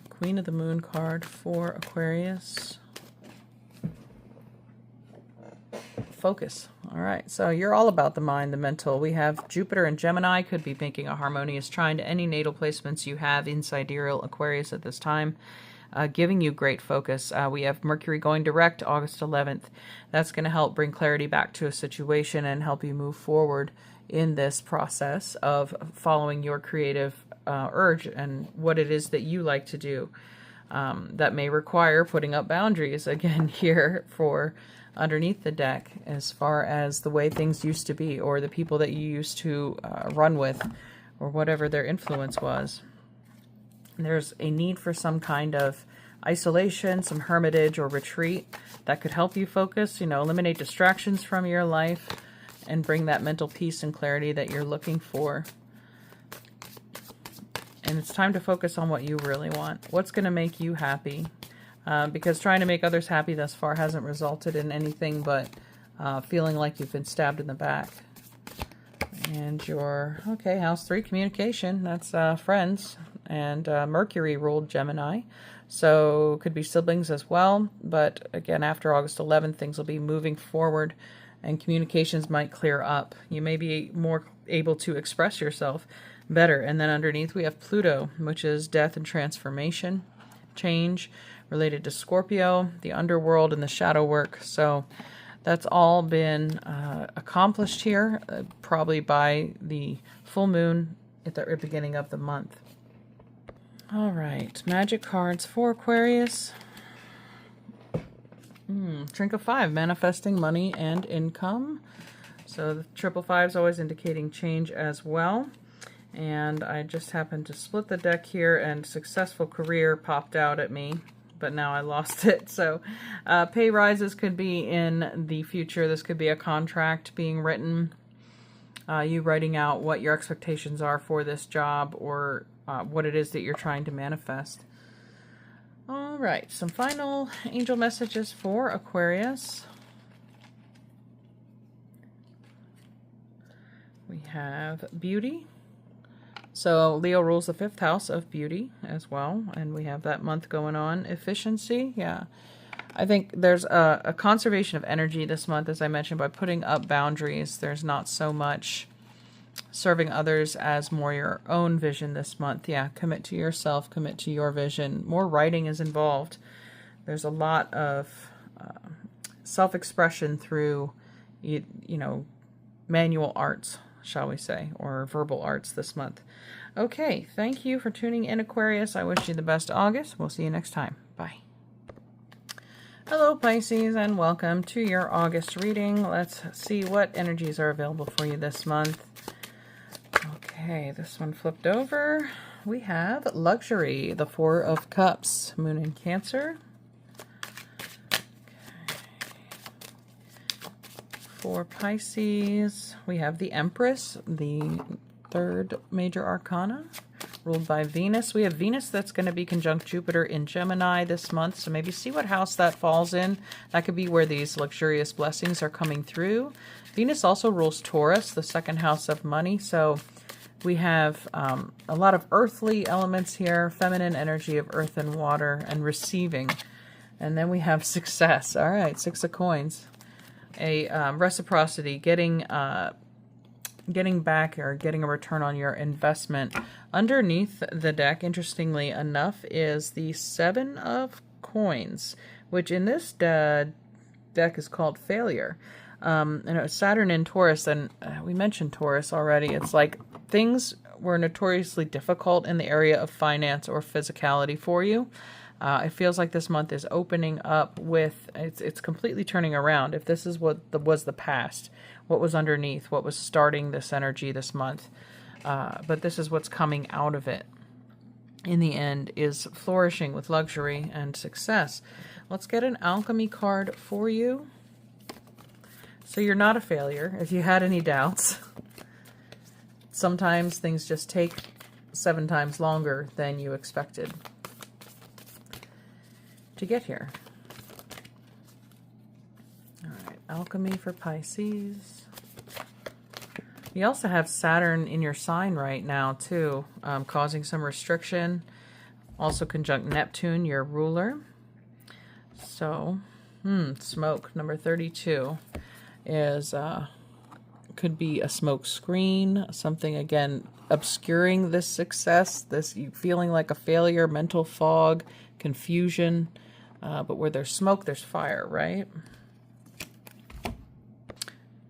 Queen of the Moon card for Aquarius. Focus. All right, so you're all about the mind, the mental. We have Jupiter and Gemini, could be making a harmonious trine to any natal placements you have in sidereal Aquarius at this time, giving you great focus. We have Mercury going direct August 11th. That's going to help bring clarity back to a situation and help you move forward in this process of following your creative urge and what it is that you like to do. That may require putting up boundaries again here for underneath the deck, as far as the way things used to be, or the people that you used to run with, or whatever their influence was. There's a need for some kind of isolation, some hermitage or retreat that could help you focus, eliminate distractions from your life and bring that mental peace and clarity that you're looking for. And it's time to focus on what you really want. What's going to make you happy? Because trying to make others happy thus far hasn't resulted in anything but feeling like you've been stabbed in the back. And okay, house 3, communication. That's friends. And Mercury ruled Gemini. So could be siblings as well. But again, after August 11th, things will be moving forward and communications might clear up. You may be more able to express yourself better. And then underneath we have Pluto, which is death and transformation, change, related to Scorpio, the underworld, and the shadow work. So that's all been accomplished here, probably by the full moon at the beginning of the month. All right, magic cards for Aquarius. Trink of 5, manifesting money and income. So the 555 is always indicating change as well. And I just happened to split the deck here, and successful career popped out at me. But now I lost it. So pay rises could be in the future. This could be a contract being written. You writing out what your expectations are for this job, or what it is that you're trying to manifest. All right, some final angel messages for Aquarius. We have beauty. So Leo rules the 5th house of beauty as well. And we have that month going on. Efficiency. Yeah. I think there's a conservation of energy this month, as I mentioned, by putting up boundaries. There's not so much serving others as more your own vision this month. Yeah, commit to yourself, commit to your vision. More writing is involved. There's a lot of self-expression through, you know, manual arts, shall we say, or verbal arts this month. Okay, thank you for tuning in, Aquarius. I wish you the best August. We'll see you next time. Bye. Hello, Pisces, and welcome to your August reading. Let's see what energies are available for you this month. Okay, this one flipped over. We have luxury, the 4 of Cups, Moon in Cancer. Okay. For Pisces, we have the Empress, the 3rd major arcana, ruled by Venus. We have Venus that's going to be conjunct Jupiter in Gemini this month, so maybe see what house that falls in. That could be where these luxurious blessings are coming through. Venus also rules Taurus, the 2nd house of money, so we have a lot of earthly elements here, feminine energy of earth and water, and receiving. And then we have success. All right, 6 of coins. A reciprocity, getting back or getting a return on your investment. Underneath the deck, interestingly enough, is the 7 of coins, which in this deck is called failure. And Saturn in Taurus, and we mentioned Taurus already. It's like things were notoriously difficult in the area of finance or physicality for you. It feels like this month is opening up with, it's completely turning around. If this is what was the past, what was underneath, what was starting this energy this month. But this is what's coming out of it in the end, is flourishing with luxury and success. Let's get an alchemy card for you. So you're not a failure. If you had any doubts, sometimes things just take 7 times longer than you expected to get here. All right, alchemy for Pisces. You also have Saturn in your sign right now too, causing some restriction. Also conjunct Neptune, your ruler. So, smoke, number 32. Is could be a smoke screen, something again obscuring this success, this you feeling like a failure, mental fog, confusion. But where there's smoke, there's fire, right?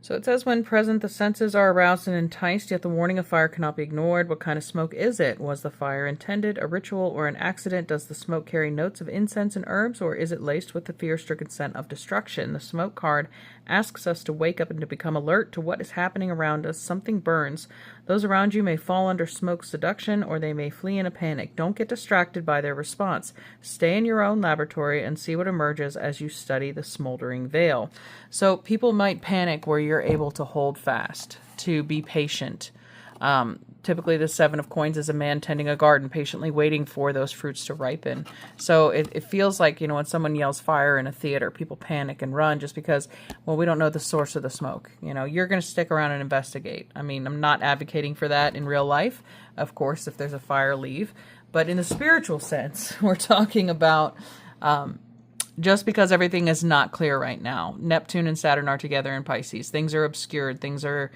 So it says, when present, the senses are aroused and enticed, yet the warning of fire cannot be ignored. What kind of smoke is it? Was the fire intended, a ritual, or an accident? Does the smoke carry notes of incense and herbs, or is it laced with the fear-stricken scent of destruction? The smoke card asks us to wake up and to become alert to what is happening around us. Something burns. Those around you may fall under smoke seduction, or they may flee in a panic. Don't get distracted by their response. Stay in your own laboratory and see what emerges as you study the smoldering veil. So people might panic where you're able to hold fast, to be patient. Typically the 7 of coins is a man tending a garden, patiently waiting for those fruits to ripen. So it feels like, when someone yells fire in a theater, people panic and run just because, well, we don't know the source of the smoke. You're going to stick around and investigate. I mean, I'm not advocating for that in real life. Of course, if there's a fire, leave. But in the spiritual sense, we're talking about just because everything is not clear right now. Neptune and Saturn are together in Pisces. Things are obscured. Things are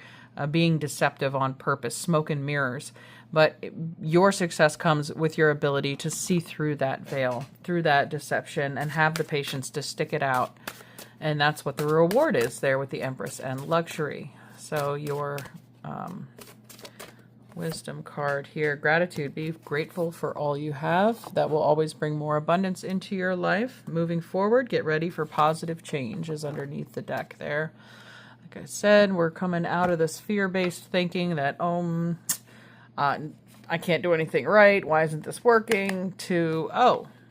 being deceptive on purpose, smoke and mirrors. But your success comes with your ability to see through that veil, through that deception, and have the patience to stick it out. And that's what the reward is there with the Empress and luxury. So your wisdom card here, gratitude. Be grateful for all you have. That will always bring more abundance into your life. Moving forward, get ready for positive change is underneath the deck there. Like I said, we're coming out of this fear-based thinking that, I can't do anything right. Why isn't this working? To,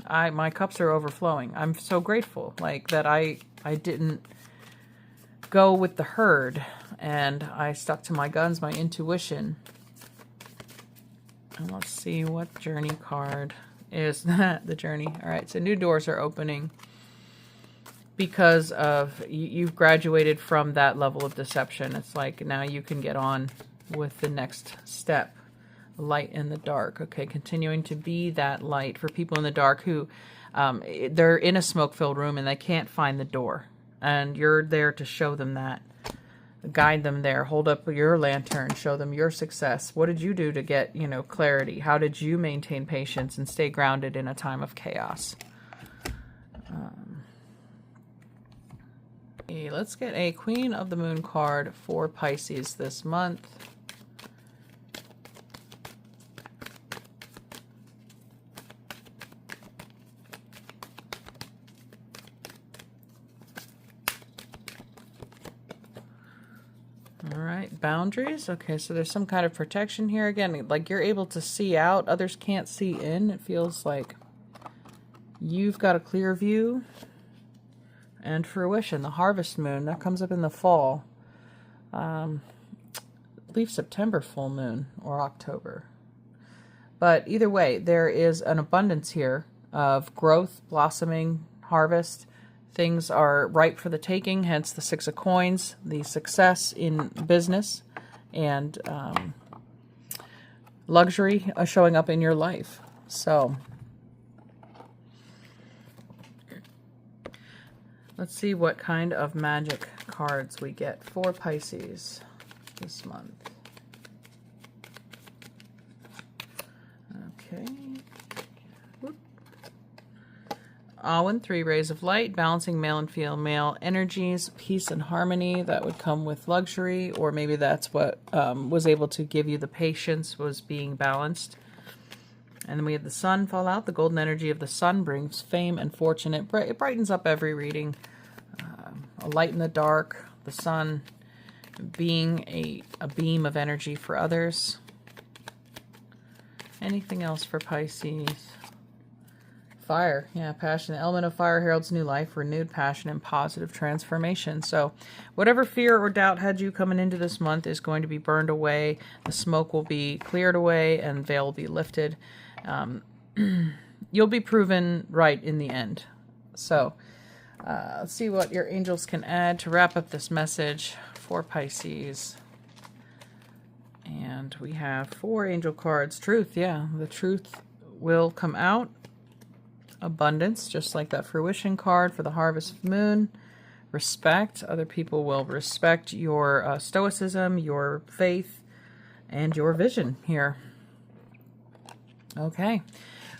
my cups are overflowing. I'm so grateful, that I didn't go with the herd and I stuck to my guns, my intuition. And let's see what journey card is the journey. All right, so new doors are opening. Because of you've graduated from that level of deception. It's like now you can get on with the next step. Light in the dark. Okay, continuing to be that light for people in the dark who they're in a smoke-filled room and they can't find the door. And you're there to show them that. Guide them there. Hold up your lantern. Show them your success. What did you do to get, clarity? How did you maintain patience and stay grounded in a time of chaos? Let's get a Queen of the Moon card for Pisces this month. All right, boundaries. Okay, so there's some kind of protection here. Again, like you're able to see out, others can't see in. It feels like you've got a clear view. And fruition, the harvest moon, that comes up in the fall. I believe September full moon or October. But either way, there is an abundance here of growth, blossoming, harvest. Things are ripe for the taking, hence the Six of Coins, the success in business, and luxury showing up in your life. So let's see what kind of magic cards we get for Pisces this month. Okay. Awen, 3 rays of light, balancing male and female energies, peace and harmony. That would come with luxury, or maybe that's what was able to give you the patience, was being balanced. And then we have the sun fall out. The golden energy of the sun brings fame and fortune. It brightens up every reading. A light in the dark, the sun being a beam of energy for others. Anything else for Pisces? Fire, yeah, passion. The element of fire heralds new life, renewed passion, and positive transformation. So whatever fear or doubt had you coming into this month is going to be burned away. The smoke will be cleared away and veil will be lifted. You'll be proven right in the end. So let's see what your angels can add to wrap up this message for Pisces. And we have 4 angel cards. Truth, yeah, the truth will come out. Abundance, just like that fruition card for the harvest moon. Respect, other people will respect your stoicism, your faith, and your vision here. Okay,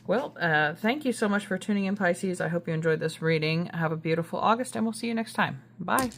well, thank you so much for tuning in, Pisces. I hope you enjoyed this reading. Have a beautiful August, and we'll see you next time. Bye.